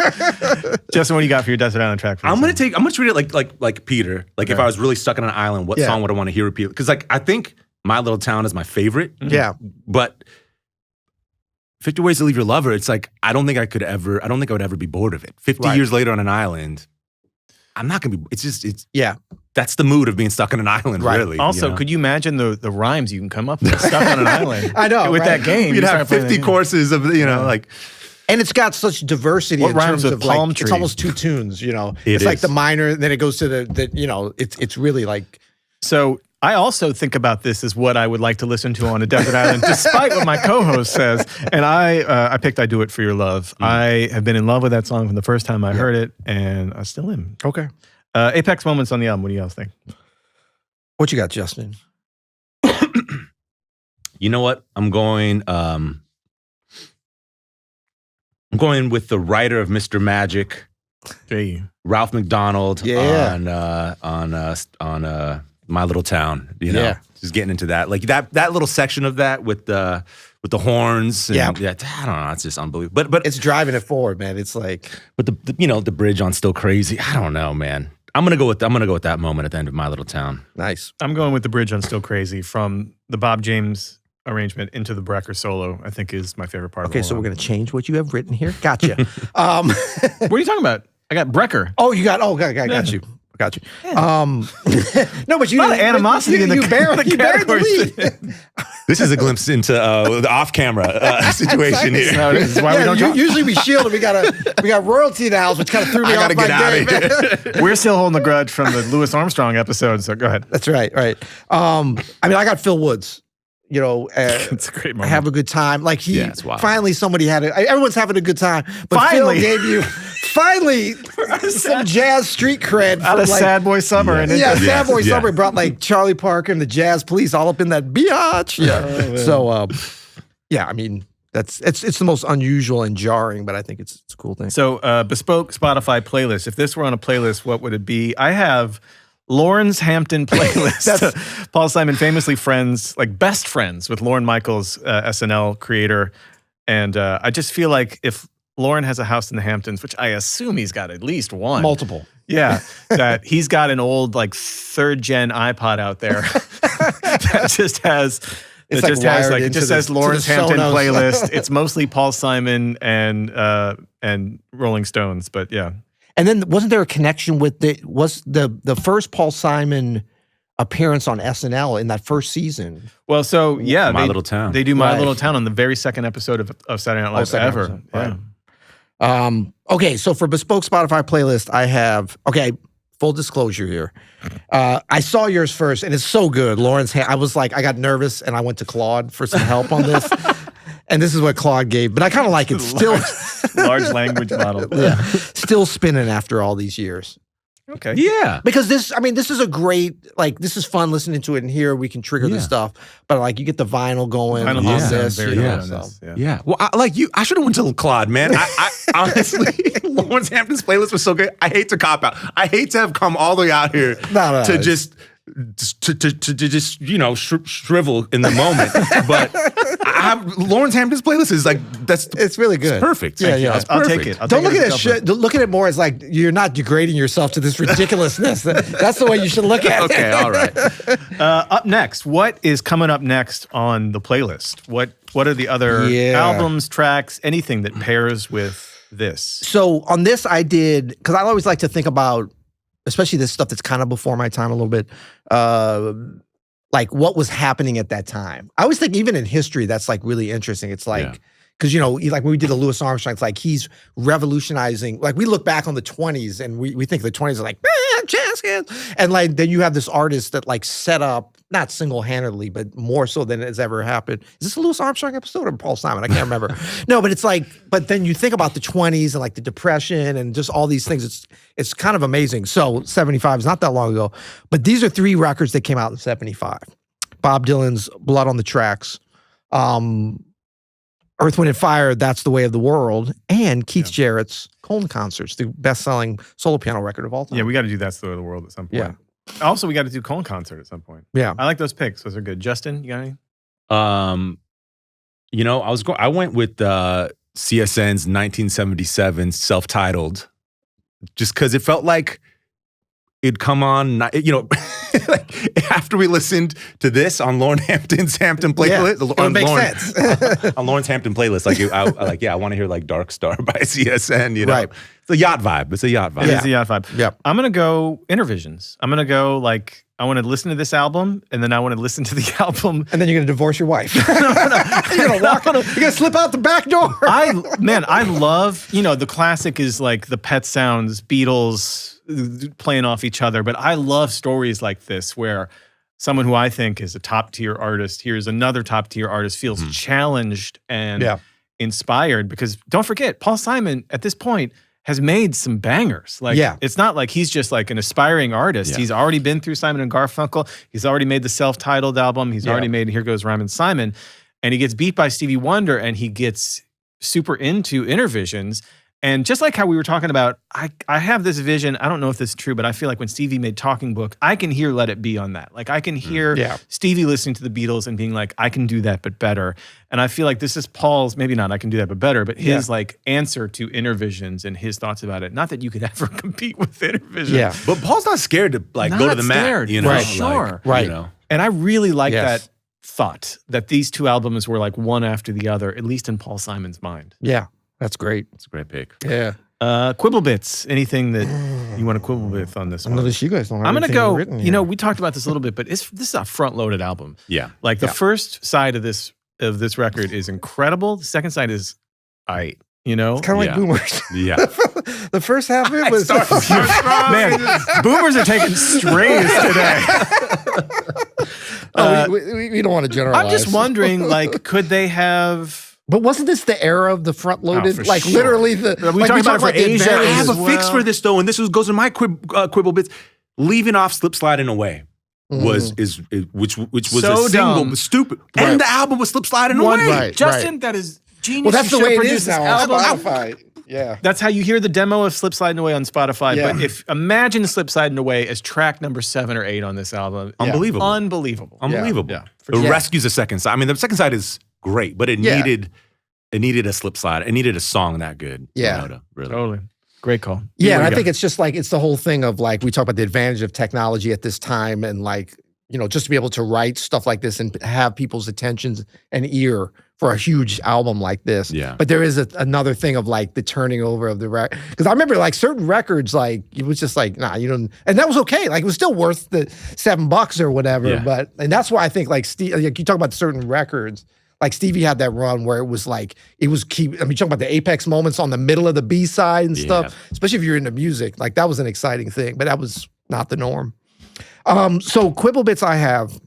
Justin, what do you got for your desert island track? I'm gonna treat it like Peter. Like if I was really stuck on an island, what song would I want to hear repeat? Because like I think My Little Town is my favorite. Yeah. But 50 Ways to Leave Your Lover, it's like, I don't think I would ever be bored of it. 50 years later on an island, I'm not gonna be, that's the mood of being stuck on an island, really. Also, could you imagine the rhymes you can come up with stuck on an island? I know, with that game. You'd have 50 courses of, like. And it's got such diversity in terms of palm like, tree? It's almost two tunes, It's is. like the minor, then it goes to the it's really like. So I also think about this as what I would like to listen to on a desert island, despite what my co-host says. And I picked I Do It For Your Love. I have been in love with that song from the first time I heard it, and I still am. Okay. Apex moments on the album. What do you guys think? What you got, Justin? You know what? I'm going with the writer of Mr. Magic, Ralph McDonald on My Little Town. Just getting into that, like that little section of that with the horns. And I don't know. It's just unbelievable. But it's driving it forward, man. It's like, but the bridge on Still Crazy. I don't know, man. I'm gonna go with that moment at the end of My Little Town. Nice. I'm going with the bridge on Still Crazy from the Bob James arrangement into the Brecker solo. I think is my favorite part. Okay, so we're gonna change what you have written here. Gotcha. What are you talking about? I got Brecker. Oh, you got. Oh, got you. Got you. No, but you A lot of animosity in the you buried the lead. This is a glimpse into the off-camera situation Exactly. here. No, this is why we don't talk. Usually we shield it. We got royalty in the house, which kind of threw me I off gotta my get out game. of here. We're still holding the grudge from the Louis Armstrong episode, so go ahead. That's right. I mean, I got Phil Woods. You know, It's a great moment. have a good time. Like Yeah, it's wild. finally somebody had it. Everyone's having a good time, but Finally. Phil gave you finally some jazz street cred Out from, of like, Sad Boy Summer. And Yeah, into- Sad Boy yeah. Summer brought like Charlie Parker and the Jazz Police all up in that biatch. Yeah. So, yeah, I mean, it's the most unusual and jarring, but I think it's a cool thing. So, bespoke Spotify playlist. If this were on a playlist, what would it be? I have Lorne's Hampton playlist. Paul Simon, famously best friends with Lorne Michaels, SNL creator. And I just feel like if Lorne has a house in the Hamptons, which I assume he's got at least one. Multiple. Yeah, that he's got an old third gen iPod out there that just has. It's It like just has wired it into just the- says to Lawrence the Hampton Sonos. playlist. It's mostly Paul Simon and Rolling Stones, but yeah. And then wasn't there a connection with the first Paul Simon appearance on SNL in that first season? Well, so yeah, My Little Town. They do My Right. Little Town on the very second episode of Saturday Night Live second ever. episode, Yeah. right. Okay, so for bespoke Spotify playlist, I have full disclosure here. I saw yours first, and it's so good. I was like, I got nervous, and I went to Claude for some help on this, and this is what Claude gave. But I kind of like it still. Large language model. Yeah, still spinning after all these years. Okay. Yeah. Because this is a great, this is fun listening to it, and here we can trigger this stuff. But you get the vinyl going. Vinyl on does sound this, very you know, good on so. this, yeah. Yeah. Well, I should have went to Claude, man. I honestly, Lawrence Hampton's playlist was so good. I hate to cop out. I hate to have come all the way out here No, to it's- just shrivel in the moment. But Lawrence Hampton's playlist is It's really good. It's perfect. Yeah, yeah. It's I'll perfect. take it. Don't look at it. compliment. Look at it more as like you're not degrading yourself to this ridiculousness. That's the way you should look at it. Okay, all right. Up next, what is coming up next on the playlist? What are the other Yeah. albums, tracks, anything that pairs with this? So on this, I did because I always like to think about, especially this stuff that's kind of before my time a little bit. Like what was happening at that time. I always think even in history, that's like really interesting. It's like, because, like when we did the Louis Armstrong, it's like he's revolutionizing. Like we look back on the 20s and we think the 20s are like, jazz hands. And then you have this artist that set up, not single-handedly, but more so than has ever happened. Is this a Louis Armstrong episode or Paul Simon? I can't remember. No, but it's but then you think about the 20s and the Depression and just all these things. It's kind of amazing. So 75 is not that long ago. But these are 3 records that came out in 75. Bob Dylan's Blood on the Tracks, Earth, Wind, and Fire, That's the Way of the World, and Keith Jarrett's Cone Concerts, the best-selling solo piano record of all time. Yeah, we got to do That's the Way of the World at some point. Yeah. Also, we got to do Cone Concert at some point. Yeah. I like those picks. Those are good. Justin, you got any? I went with CSN's 1977 self-titled, just because it felt like it'd come on, after we listened to this on Lorne Hampton's Hampton playlist. Yeah, it makes sense. On Lawrence Hampton playlist, I want to hear Dark Star by CSN. Right. It's a yacht vibe. It's a yacht vibe. It is the yacht vibe. Yep. I'm gonna go Innervisions. I'm gonna go I want to listen to this album, and then I want to listen to the album. And then you're going to divorce your wife. You're going to slip out the back door. I love, the classic is the Pet Sounds, Beatles playing off each other, but I love stories like this where someone who I think is a top tier artist hears another top tier artist, feels challenged and inspired, because don't forget, Paul Simon at this point has made some bangers. It's not like he's just an aspiring artist. Yeah. He's already been through Simon and Garfunkel. He's already made the self-titled album. He's already made Here Goes Rhymin' Simon. And he gets beat by Stevie Wonder, and he gets super into Innervisions. And just like how we were talking about, I have this vision. I don't know if this is true, but I feel like when Stevie made Talking Book, I can hear Let It Be on that. I can hear Stevie listening to the Beatles and being like, I can do that, but better. And I feel like this is Paul's, maybe not I can do that, but better, but his answer to Innervisions and his thoughts about it. Not that you could ever compete with Innervisions. Yeah. But Paul's not scared to go to the mat. Right. Sure. Right. And I really like Yes. that thought that these 2 albums were one after the other, at least in Paul Simon's mind. Yeah. That's great. It's a great pick. Yeah. Quibble bits. Anything that you want to quibble with on this I one? notice you guys don't have I'm gonna anything go. written You know, here. we talked about this a little bit, but this is a front-loaded album. Yeah. Like the first side of this record is incredible. The second side is you know? It's kind of like Yeah. Boomers. Yeah. The first half of it was Man, boomers are taking strays today. we don't want to generalize. I'm just wondering, like, could they have? But wasn't this the era of the front loaded? for like sure. literally the We like talked about it for the Asia. I advantages. have a fix for this though, and this goes to my quibble bits. Leaving off "Slip Sliding Away" was which was So a single, dumb. but stupid, Right. and the album was "Slip Sliding One, Away." Right. Justin, that is genius. Well, that's You the way should it produce is this now on album. Spotify. Yeah. That's how you hear the demo of Slip Sliding Away on Spotify. Yeah. But imagine Slip Sliding Away as track number 7 or 8 on this album. Unbelievable. Unbelievable. Unbelievable. Yeah. It sure. rescues the second side. I mean, the second side is great, but it needed a slip slide. It needed a song that good. Yeah. You know, to really. Totally. Great call. Yeah, and Here I we think go. it's just like it's the whole thing of like we talk about the advantage of technology at this time and like, you know, just to be able to write stuff like this and have people's attentions and ear for a huge album like this. Yeah. But there is another thing of like the turning over of the record. Because I remember like certain records, like it was just like, nah, you don't, and that was okay. Like it was still worth the $7 or whatever. Yeah. But, and that's why I think like Steve, like you talk about certain records, like Stevie had that run where it was like, it was you talk about the apex moments on the middle of the B-side and stuff, especially if you're into music. Like that was an exciting thing, but that was not the norm. So quibble bits I have,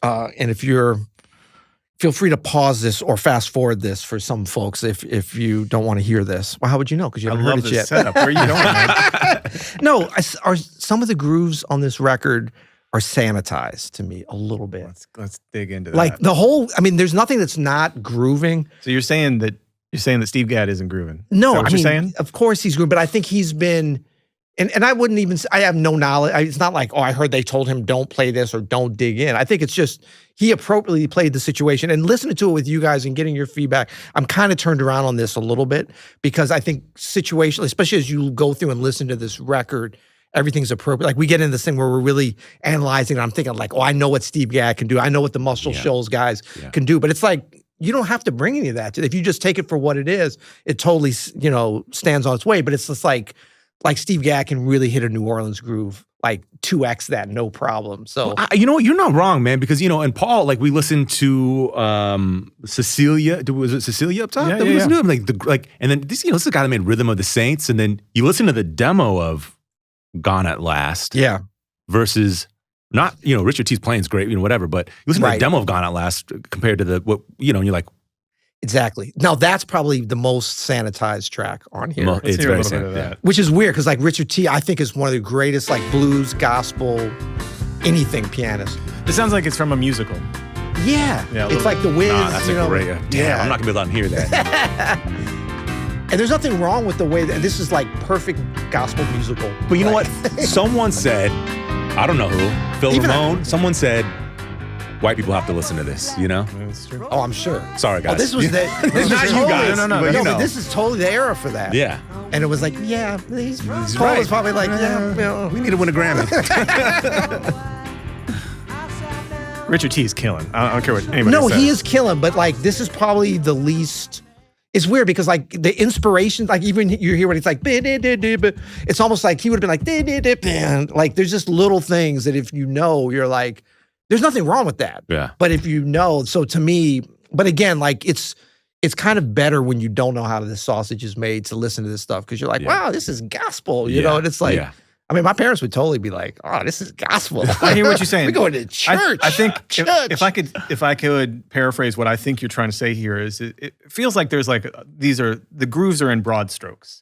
and if you're, feel free to pause this or fast forward this for some folks if you don't want to hear this. Well, how would you know? Because you I haven't love heard it this yet. setup. Where are you going, man? No, are some of the grooves on this record are sanitized to me a little bit. Let's dig into that. Like the whole, I mean, there's nothing that's not grooving. So you're saying that Steve Gadd isn't grooving? No, Is that what I you're mean, saying? of course he's grooving, but I think he's been, and I wouldn't even, I have no knowledge. It's not like, oh, I heard they told him don't play this or don't dig in. I think it's just, he appropriately played the situation and listening to it with you guys and getting your feedback. I'm kind of turned around on this a little bit because I think situationally, especially as you go through and listen to this record, everything's appropriate. Like we get into this thing where we're really analyzing it. I'm thinking like, oh, I know what Steve Gadd can do. I know what the Muscle Shoals guys can do. But it's like, you don't have to bring any of that. If you just take it for what it is, it totally, you know, stands on its way. But it's just like Steve Gadd can really hit a New Orleans groove, like 2X that, no problem. So, You know what? You're not wrong, man, because, you know, and Paul, like we listened to Cecilia. Was it Cecilia up top? Yeah, that we yeah, listened to? And then this, you know, this is a guy that made Rhythm of the Saints. And then you listen to the demo of Gone at Last. yeah. Versus not, you know, Richard T's playing's great, you know, whatever, but you listen to the Right. demo of Gone at Last compared to what, you know, and you're like, Exactly. Now that's probably the most sanitized track on here. Let's it's hear a very little bit sad. of Yeah. that. Which is weird because like Richard T, I think is one of the greatest like blues, gospel, anything pianists. This sounds like it's from a musical. Yeah. Yeah, a It's little like The Wiz. Nah, that's you a know? great. Damn, I'm not gonna be allowed to hear that. And there's nothing wrong with the way that this is like perfect gospel musical. But you know Like, what? Someone said, I don't know who, Phil Even Ramone. Someone said, white people have to listen to this. You know? That's true. Oh, I'm sure. Sorry, guys. Oh, this was Yeah. the. This Not was you totally- guys, no, but you you but know. this is totally the era for that. Yeah. And it was like, yeah, Paul right. was probably like, yeah, you know. We need to win a Grammy. Richard T is killing. I don't care what anybody No, says. he is killing, but like this is probably the least. It's weird because like the inspiration, like even you hear when it's like, it's almost like he would have been like, like there's just little things that if you know, you're like, there's nothing wrong with that. Yeah. But if you know, so to me, but again, like it's kind of better when you don't know how this sausage is made to listen to this stuff because you're like, wow, this is gospel, you know, and it's like. Yeah. I mean, my parents would totally be like, "Oh, this is gospel." I hear what you're saying. We're going to church. I think church. if I could paraphrase what I think you're trying to say here is it feels like there's like the grooves are in broad strokes.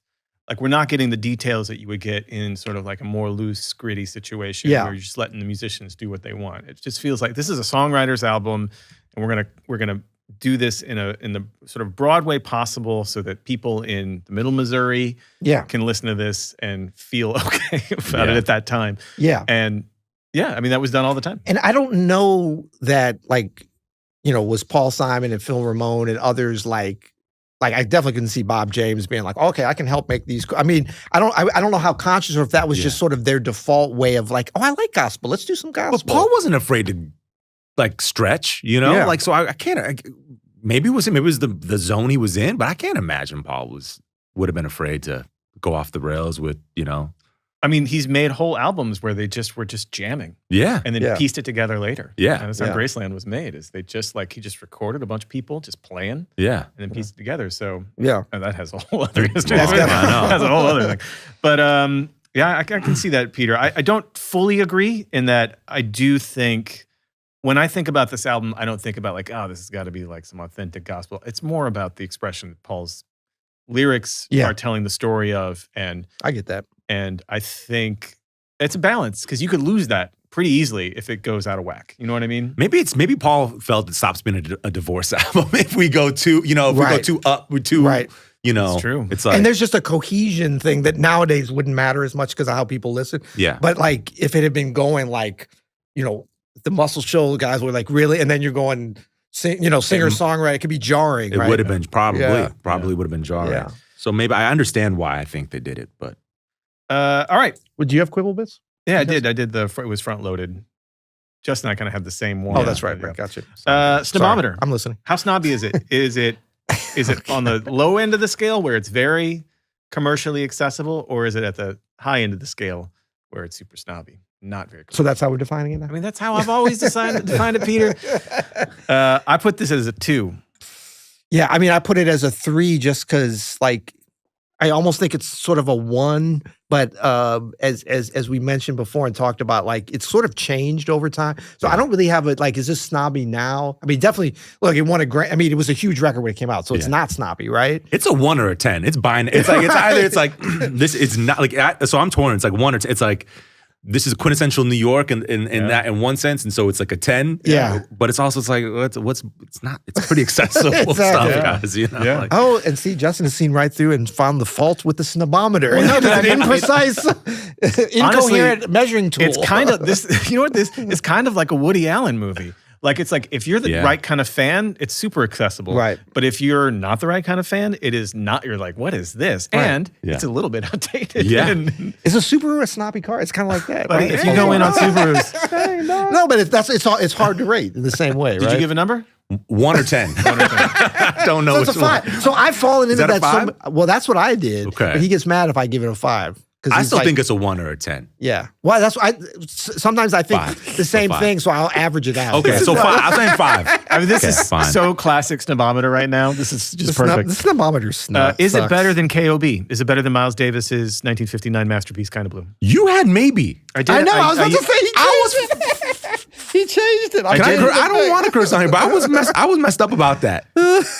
Like we're not getting the details that you would get in sort of like a more loose, gritty situation where you're just letting the musicians do what they want. It just feels like this is a songwriter's album, and we're gonna do this in the sort of broad way possible so that people in the middle Missouri can listen to this and feel okay about it at that time. Yeah. And yeah, I mean, that was done all the time. And I don't know that like, you know, was Paul Simon and Phil Ramone and others like I definitely can see Bob James being like, okay, I can help make these. I mean, I don't know how conscious or if that was just sort of their default way of like, oh, I like gospel. Let's do some gospel. But Paul wasn't afraid to like stretch, you know? Yeah. Like, so I can't, maybe it was the zone he was in, but I can't imagine Paul was would have been afraid to go off the rails with, I mean, he's made whole albums where they were just jamming. Yeah. And then pieced it together later. Yeah. And that's how Graceland was made, is he just recorded a bunch of people just playing. Yeah. And then pieced it together. So and that has a whole other history. I know. That's a whole other thing. But I can see that, Peter. I don't fully agree in that I do think, when I think about this album, I don't think about like, this has got to be like some authentic gospel. It's more about the expression that Paul's lyrics are telling the story of. And I get that. And I think it's a balance, because you could lose that pretty easily if it goes out of whack. You know what I mean? Maybe Paul felt it stops being a divorce album if we go too, we go too up, we're too, It's true. It's like, and there's just a cohesion thing that nowadays wouldn't matter as much because of how people listen. Yeah. But like, if it had been going like, the Muscle Shoals guys were like, really? And then you're going, singer-songwriter, it could be jarring, it right? would have been probably Yeah. would have been jarring. Yeah. So maybe I understand why I think they did it, but. All right. Would you have Quibble bits? Yeah, I did. It was front loaded. Justin and I kind of had the same one. Oh, that's right. Right. Gotcha. Snobometer. I'm listening. How snobby is it? Is it on the low end of the scale where it's very commercially accessible, or is it at the high end of the scale where it's super snobby? Not very. So that's how we're defining it now? I mean, that's how I've always defined it, Peter. I put this as a 2. Yeah, I mean, I put it as a 3 just because, like, I almost think it's sort of a 1, but as we mentioned before and talked about, like, it's sort of changed over time. So I don't really have is this snobby now? I mean, definitely, look, it won a Grammy. I mean, it was a huge record when it came out, so it's not snobby, right? It's a 1 or a 10. It's binary. It's like, it's either, it's like, this, it's not, like, so I'm torn. It's like 1 or 10. It's like, this is quintessential New York in that in one sense, and so it's like a 10. Yeah, but it's also it's not. It's pretty accessible stuff, guys. Yeah. And see, Justin has seen right through and found the fault with the Snobometer. It's an imprecise, incoherent measuring tool. It's kind of this. You know what this? It's kind of like a Woody Allen movie. Like, it's like, if you're the right kind of fan, it's super accessible. Right. But if you're not the right kind of fan, it is not. You're like, what is this? Right. And it's a little bit outdated. Yeah. Is a Subaru a snobby car? It's kind of like that. But Right? if you go in on Subarus, no, but it's hard to rate in the same way. did you give a number? 1 or 10. Don't know. So it's a 5. So I've fallen into that. that. Well, that's what I did. Okay. But he gets mad if I give it a 5. I still think it's a 1 or a 10. Yeah. Well, that's why sometimes I think 5. the same 5. thing, so I'll average it out. Okay, so 5. I'm saying 5. I mean, this is fine. so classic Snobometer right now. This is just perfect. The Snobometer snub. Is it better than KOB? Is it better than Miles Davis's 1959 masterpiece, Kind of Blue? You had maybe. I did. I know. I was about to say he changed it. He changed it. I don't want to curse on here, but I was messed up about that.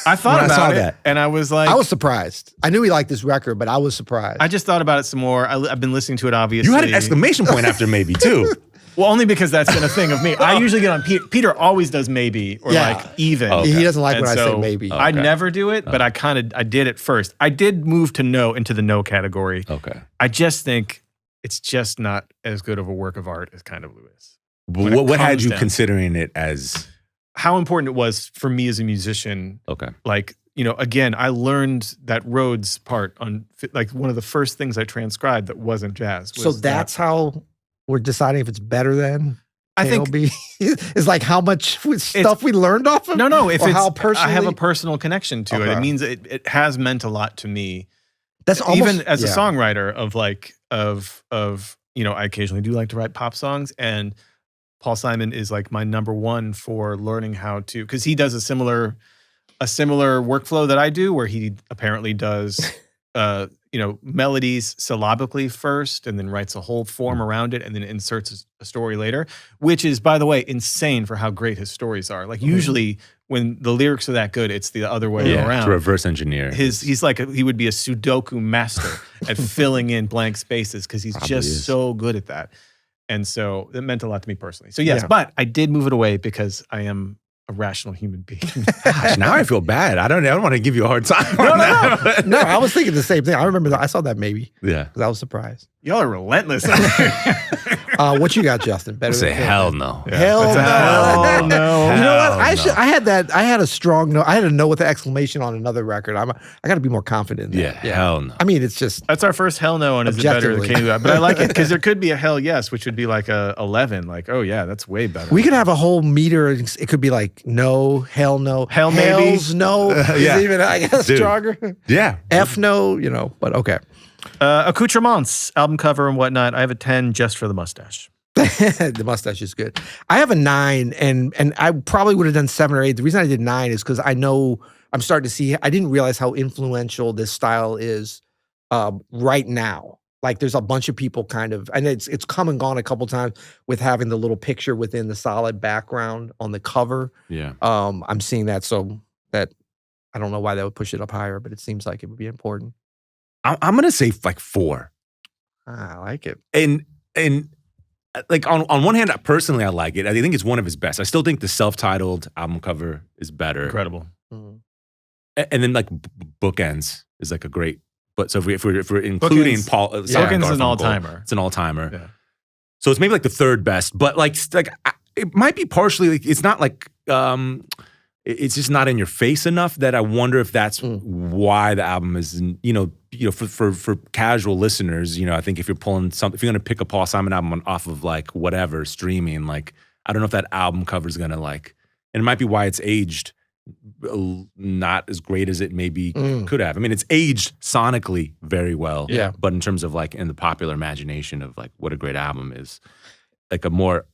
I thought When I saw about it, that. and I was like, I was surprised. I knew he liked this record, but I was surprised. I just thought about it some more. I've been listening to it, obviously. You had an exclamation point after maybe too. Well, only because that's been a thing of me. I usually get on Peter always does maybe or Yeah. like even. Okay. He doesn't like And when I say so maybe. I never do it, but I did it first. I did move to no into the no category. Okay. I just think it's just not as good of a work of art as Kind of Blue is. What had comes you down- considering it as? How important it was for me as a musician. Okay. Like, again, I learned that Rhodes part on like one of the first things I transcribed that wasn't jazz. So was that's how we're deciding if it's better than I think KLB? It's like how much stuff we learned off of? No. If Or it's how personally, I have a personal connection to it. Okay. It means it has meant a lot to me. that's almost, Even as a songwriter of I occasionally do like to write pop songs, and Paul Simon is like my number one for learning how to, because he does a similar workflow that I do, where he apparently does melodies syllabically first and then writes a whole form around it and then inserts a story later, which is, by the way, insane for how great his stories are. Like, usually when the lyrics are that good, it's the other way around. To reverse engineer. He's like he would be a Sudoku master at filling in blank spaces because he's just so good at that. And so it meant a lot to me personally. So yes, but I did move it away because I am a rational human being. Gosh, now I feel bad. I don't want to give you a hard time. No, I was thinking the same thing. I remember that I saw that maybe. Yeah. Because I was surprised. Y'all are relentless. What you got, Justin? Better Say than hell no. Hell no. Hell no. You know what? Hell no. I had a strong no. I had a no with the exclamation on another record. I got to be more confident in that. Yeah, hell no. I mean, it's just That's our first hell no, and is it better than Objectively. But I like it because there could be a hell yes, which would be like a 11. Like, oh yeah, that's way better. we could have a whole meter. It could be like no, hell no, Hell maybe. hells no. Yeah. Is even I guess Dude. stronger. Yeah. F no, you know. But okay. Accoutrements, album cover and whatnot. I have a 10 just for the mustache. The mustache is good. I have a 9, and I probably would have done 7 or 8. The reason I did 9 is because I know I'm starting to see. I didn't realize how influential this style is right now. Like, there's a bunch of people kind of, and it's come and gone a couple times with having the little picture within the solid background on the cover. Yeah. I'm seeing that, so that I don't know why that would push it up higher, but it seems like it would be important. I'm gonna say like 4. I like it. And like on one hand, personally, I like it. I think it's one of his best. I still think the self-titled album cover is better. Incredible. Mhm. And then like Bookends is like a great. But so if we're including Bookends- Paul, Bookends is an Garfunkel, all-timer. It's an all-timer. Yeah. So it's maybe like the 3rd best. But like it might be partially like it's not like it's just not in your face enough that I wonder if that's why the album is, for casual listeners, I think if you're pulling something, if you're going to pick a Paul Simon album off of like whatever streaming, like, I don't know if that album cover is going to like, and it might be why it's aged not as great as it maybe could have. I mean, it's aged sonically very well. Yeah. But in terms of like in the popular imagination of like what a great album is, like a more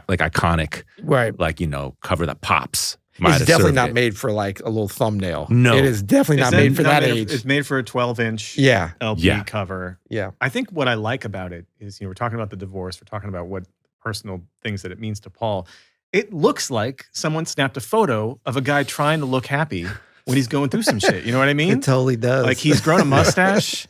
like iconic, Right. like, cover that pops. It's definitely not made for like a little thumbnail. No. It is definitely not made for that age. It's made for a 12-inch Yeah. LP Yeah. cover. Yeah. I think what I like about it is, we're talking about the divorce. We're talking about what personal things that it means to Paul. It looks like someone snapped a photo of a guy trying to look happy when he's going through some shit. You know what I mean? It totally does. Like, he's grown a mustache.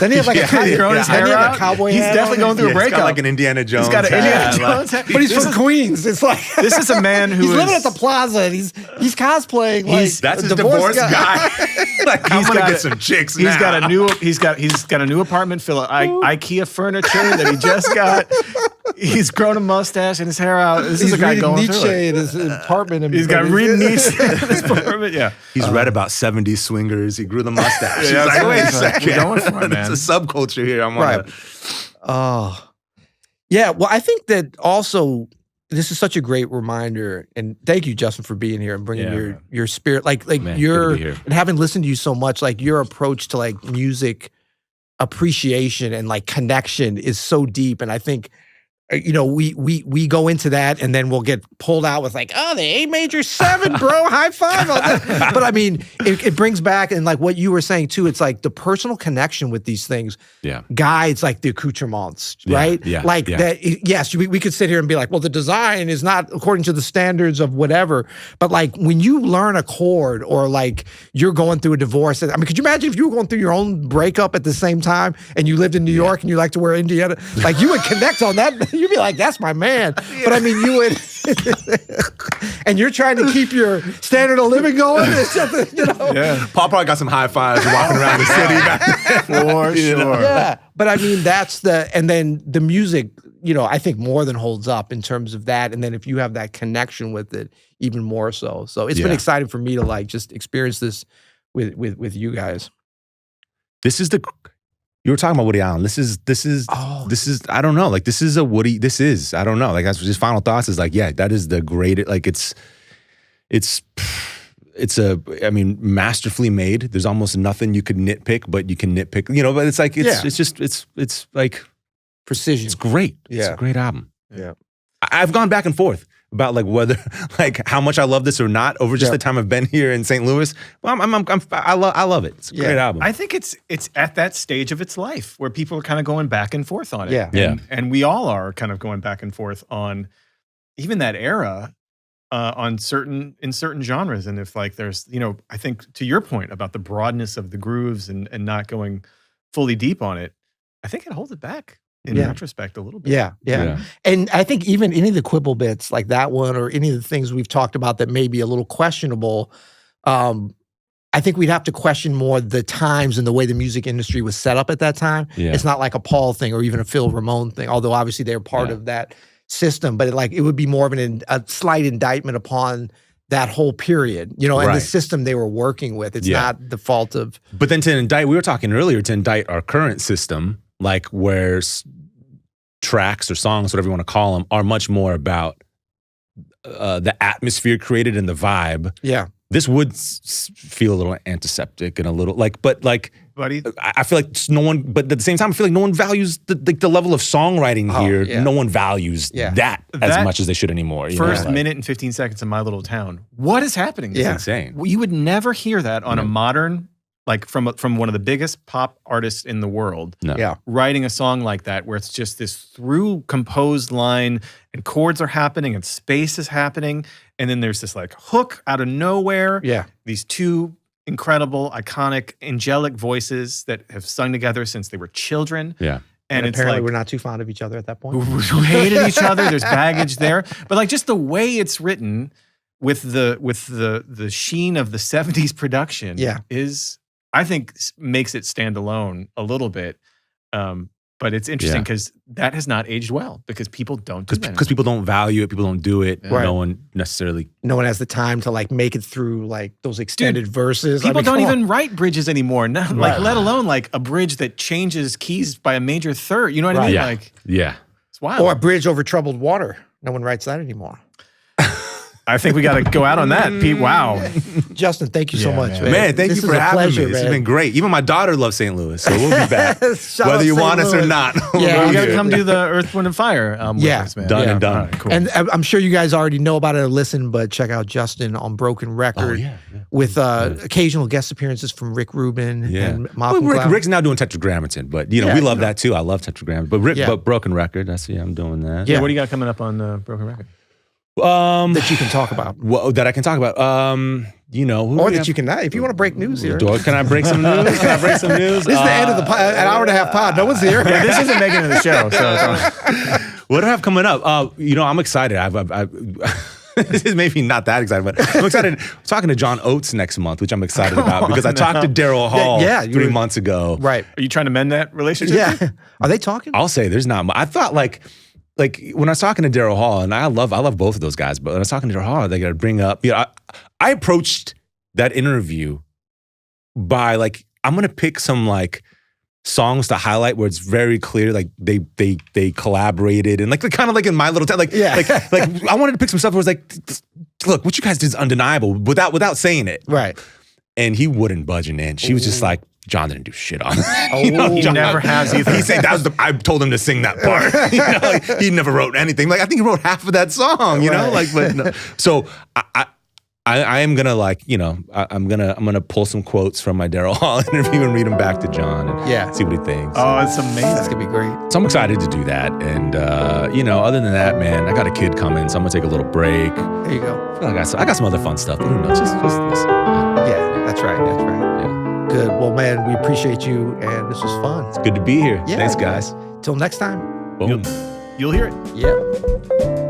Then he has like He's grown his hair out. a cowboy He's hat definitely on. going through a He's got breakup. like an Indiana Jones. He's got an hat. Indiana Jones hat. But he's This from is- Queens. It's like This is a man who he's is living at the plaza and he's cosplaying like That's a his divorce guy. like, I'm He's gonna got get it. some chicks He's now. got a new apartment full of IKEA furniture that he just got. He's grown a mustache and his hair out. This is He's a guy reading going Nietzsche through it. in his apartment. And He's got reading Nietzsche in his apartment. Yeah. He's read about 70s swingers. He grew the mustache. Yeah, He's like, that's wait a right. second. We're going for it, man. It's a subculture here. I'm on Right. Oh, yeah. Well, I think that also this is such a great reminder, and thank you, Justin, for being here and bringing Yeah, your spirit, like Man, your good to be here. and having listened to you so much, like your approach to like music appreciation and like connection is so deep, and I think. We go into that and then we'll get pulled out with like, oh, the A major 7, bro, high five on that. But I mean, it brings back, and like what you were saying too, it's like the personal connection with these things Yeah. guides like the accoutrements, Yeah, right? yeah, Like yeah. that, yes, we could sit here and be like, well, the design is not according to the standards of whatever. But like when you learn a chord or like you're going through a divorce, I mean, could you imagine if you were going through your own breakup at the same time and you lived in New York and you like to wear Indiana? Like you would connect on that. You'd be like, that's my man. But I mean, you would, and you're trying to keep your standard of living going. It's just, Yeah. Paul probably got some high fives walking around the city back then. For sure. Yeah, but I mean and then the music, I think more than holds up in terms of that. And then if you have that connection with it, even more so. So it's been Yeah. exciting for me to like just experience this with you guys. This is you were talking about Woody Allen. This is I don't know. Like this is a Woody. I don't know. Like that's just final thoughts is like, yeah, that is the greatest. Like it's masterfully made. There's almost nothing you could nitpick, but you can nitpick. But it's like it's like Precision. it's great. It's Yeah. a great album. Yeah. I've gone back and forth about like whether like how much I love this or not over just Yeah. the time I've been here in St. Louis. Well, I love it. It's a great album. I think it's at that stage of its life where people are kind of going back and forth on it. Yeah. Yeah. And we all are kind of going back and forth on even that era in certain genres. And if like there's, I think to your point about the broadness of the grooves and not going fully deep on it, I think it holds it back in Yeah. retrospect a little bit. Yeah. And I think even any of the Quibble bits like that one or any of the things we've talked about that may be a little questionable, I think we'd have to question more the times and the way the music industry was set up at that time. Yeah. It's not like a Paul thing or even a Phil Ramone thing, although obviously they're part of that system. But it would be more of a slight indictment upon that whole period, and the system they were working with. It's not the fault of. But then to indict, we were talking earlier, to indict our current system, like where tracks or songs, whatever you want to call them, are much more about the atmosphere created and the vibe. Yeah. This would feel a little antiseptic and a little buddy. I feel like no one, but at the same time, I feel like no one values the level of songwriting here. Yeah. No one values that as much as they should anymore. First minute and 15 seconds of My Little Town. What is happening? It's insane. You would never hear that on a modern, like from one of the biggest pop artists in the world. No. Yeah. Writing a song like that where it's just this through composed line and chords are happening and space is happening. And then there's this like hook out of nowhere. Yeah. These two incredible, iconic, angelic voices that have sung together since they were children. Yeah. And it's apparently like, we're not too fond of each other at that point. who hated each other. There's baggage there. But like just the way it's written with the sheen of the 70s production is, I think, makes it stand alone a little bit. But it's interesting because that has not aged well because people don't do that. Because people don't value it, people don't do it. Right. No one necessarily. No one has the time to like make it through like those extended verses. People don't even write bridges anymore. Not, like, let alone like a bridge that changes keys by a major third. You know what I mean? Yeah. Like, yeah. it's wild. Or a bridge over troubled water. No one writes that anymore. I think we got to go out on that, Pete. Wow. Justin, thank you so much, man. Man, thank This you is for a having pleasure, me. This has man. been great. Even my daughter loves St. Louis, so we'll be back. Shout Whether out you St. want us or Louis. not. Yeah. You got to come do the Earth, Wind, and Fire with us, man. Done and done. All right, cool. And I'm sure you guys already know about it or listen, but check out Justin on Broken Record with occasional guest appearances from Rick Rubin and Malcolm Cloud. Rick's now doing Tetragrammaton, but we love that too. I love Tetragrammaton. But Broken Record, I'm doing that. Yeah, what do you got coming up on Broken Record? That you can talk about. That I can talk about. Or that you cannot. If you want to break news here. Can I break some news? Can I break some news? This is the end of the an hour and a half pod. No one's here. Yeah, this isn't making it to the show. So what do I have coming up? I'm excited. This is maybe not that excited, but I'm excited. I'm talking to John Oates next month, which I'm excited about because I talked to Daryl Hall 3 months ago. Right. Are you trying to mend that relationship? Yeah. Are they talking? I'll say there's not. I thought like when I was talking to Daryl Hall, and I love both of those guys, but when I was talking to Daryl Hall, they got to bring up. I approached that interview by like I'm gonna pick some like songs to highlight where it's very clear like they collaborated and like kind of like in My Little Town like I wanted to pick some stuff where it's like, look, what you guys did is undeniable without saying it. Right. And he wouldn't budge an inch. He was just like, John didn't do shit on it. He never has either. He said that was I told him to sing that part. He never wrote anything. Like I think he wrote half of that song. But no. So I am gonna I'm gonna pull some quotes from my Daryl Hall interview and read them back to John and see what he thinks. Oh, it's amazing. That's gonna be great. So I'm excited to do that. And other than that, man, I got a kid coming, so I'm gonna take a little break. There you go. I got some other fun stuff. But who knows? Just listen. Yeah, that's right. Yeah. Good. Well, man, we appreciate you, and this was fun. It's good to be here. Yeah, Thanks, guys. Till next time. Boom. You'll hear it. Yeah.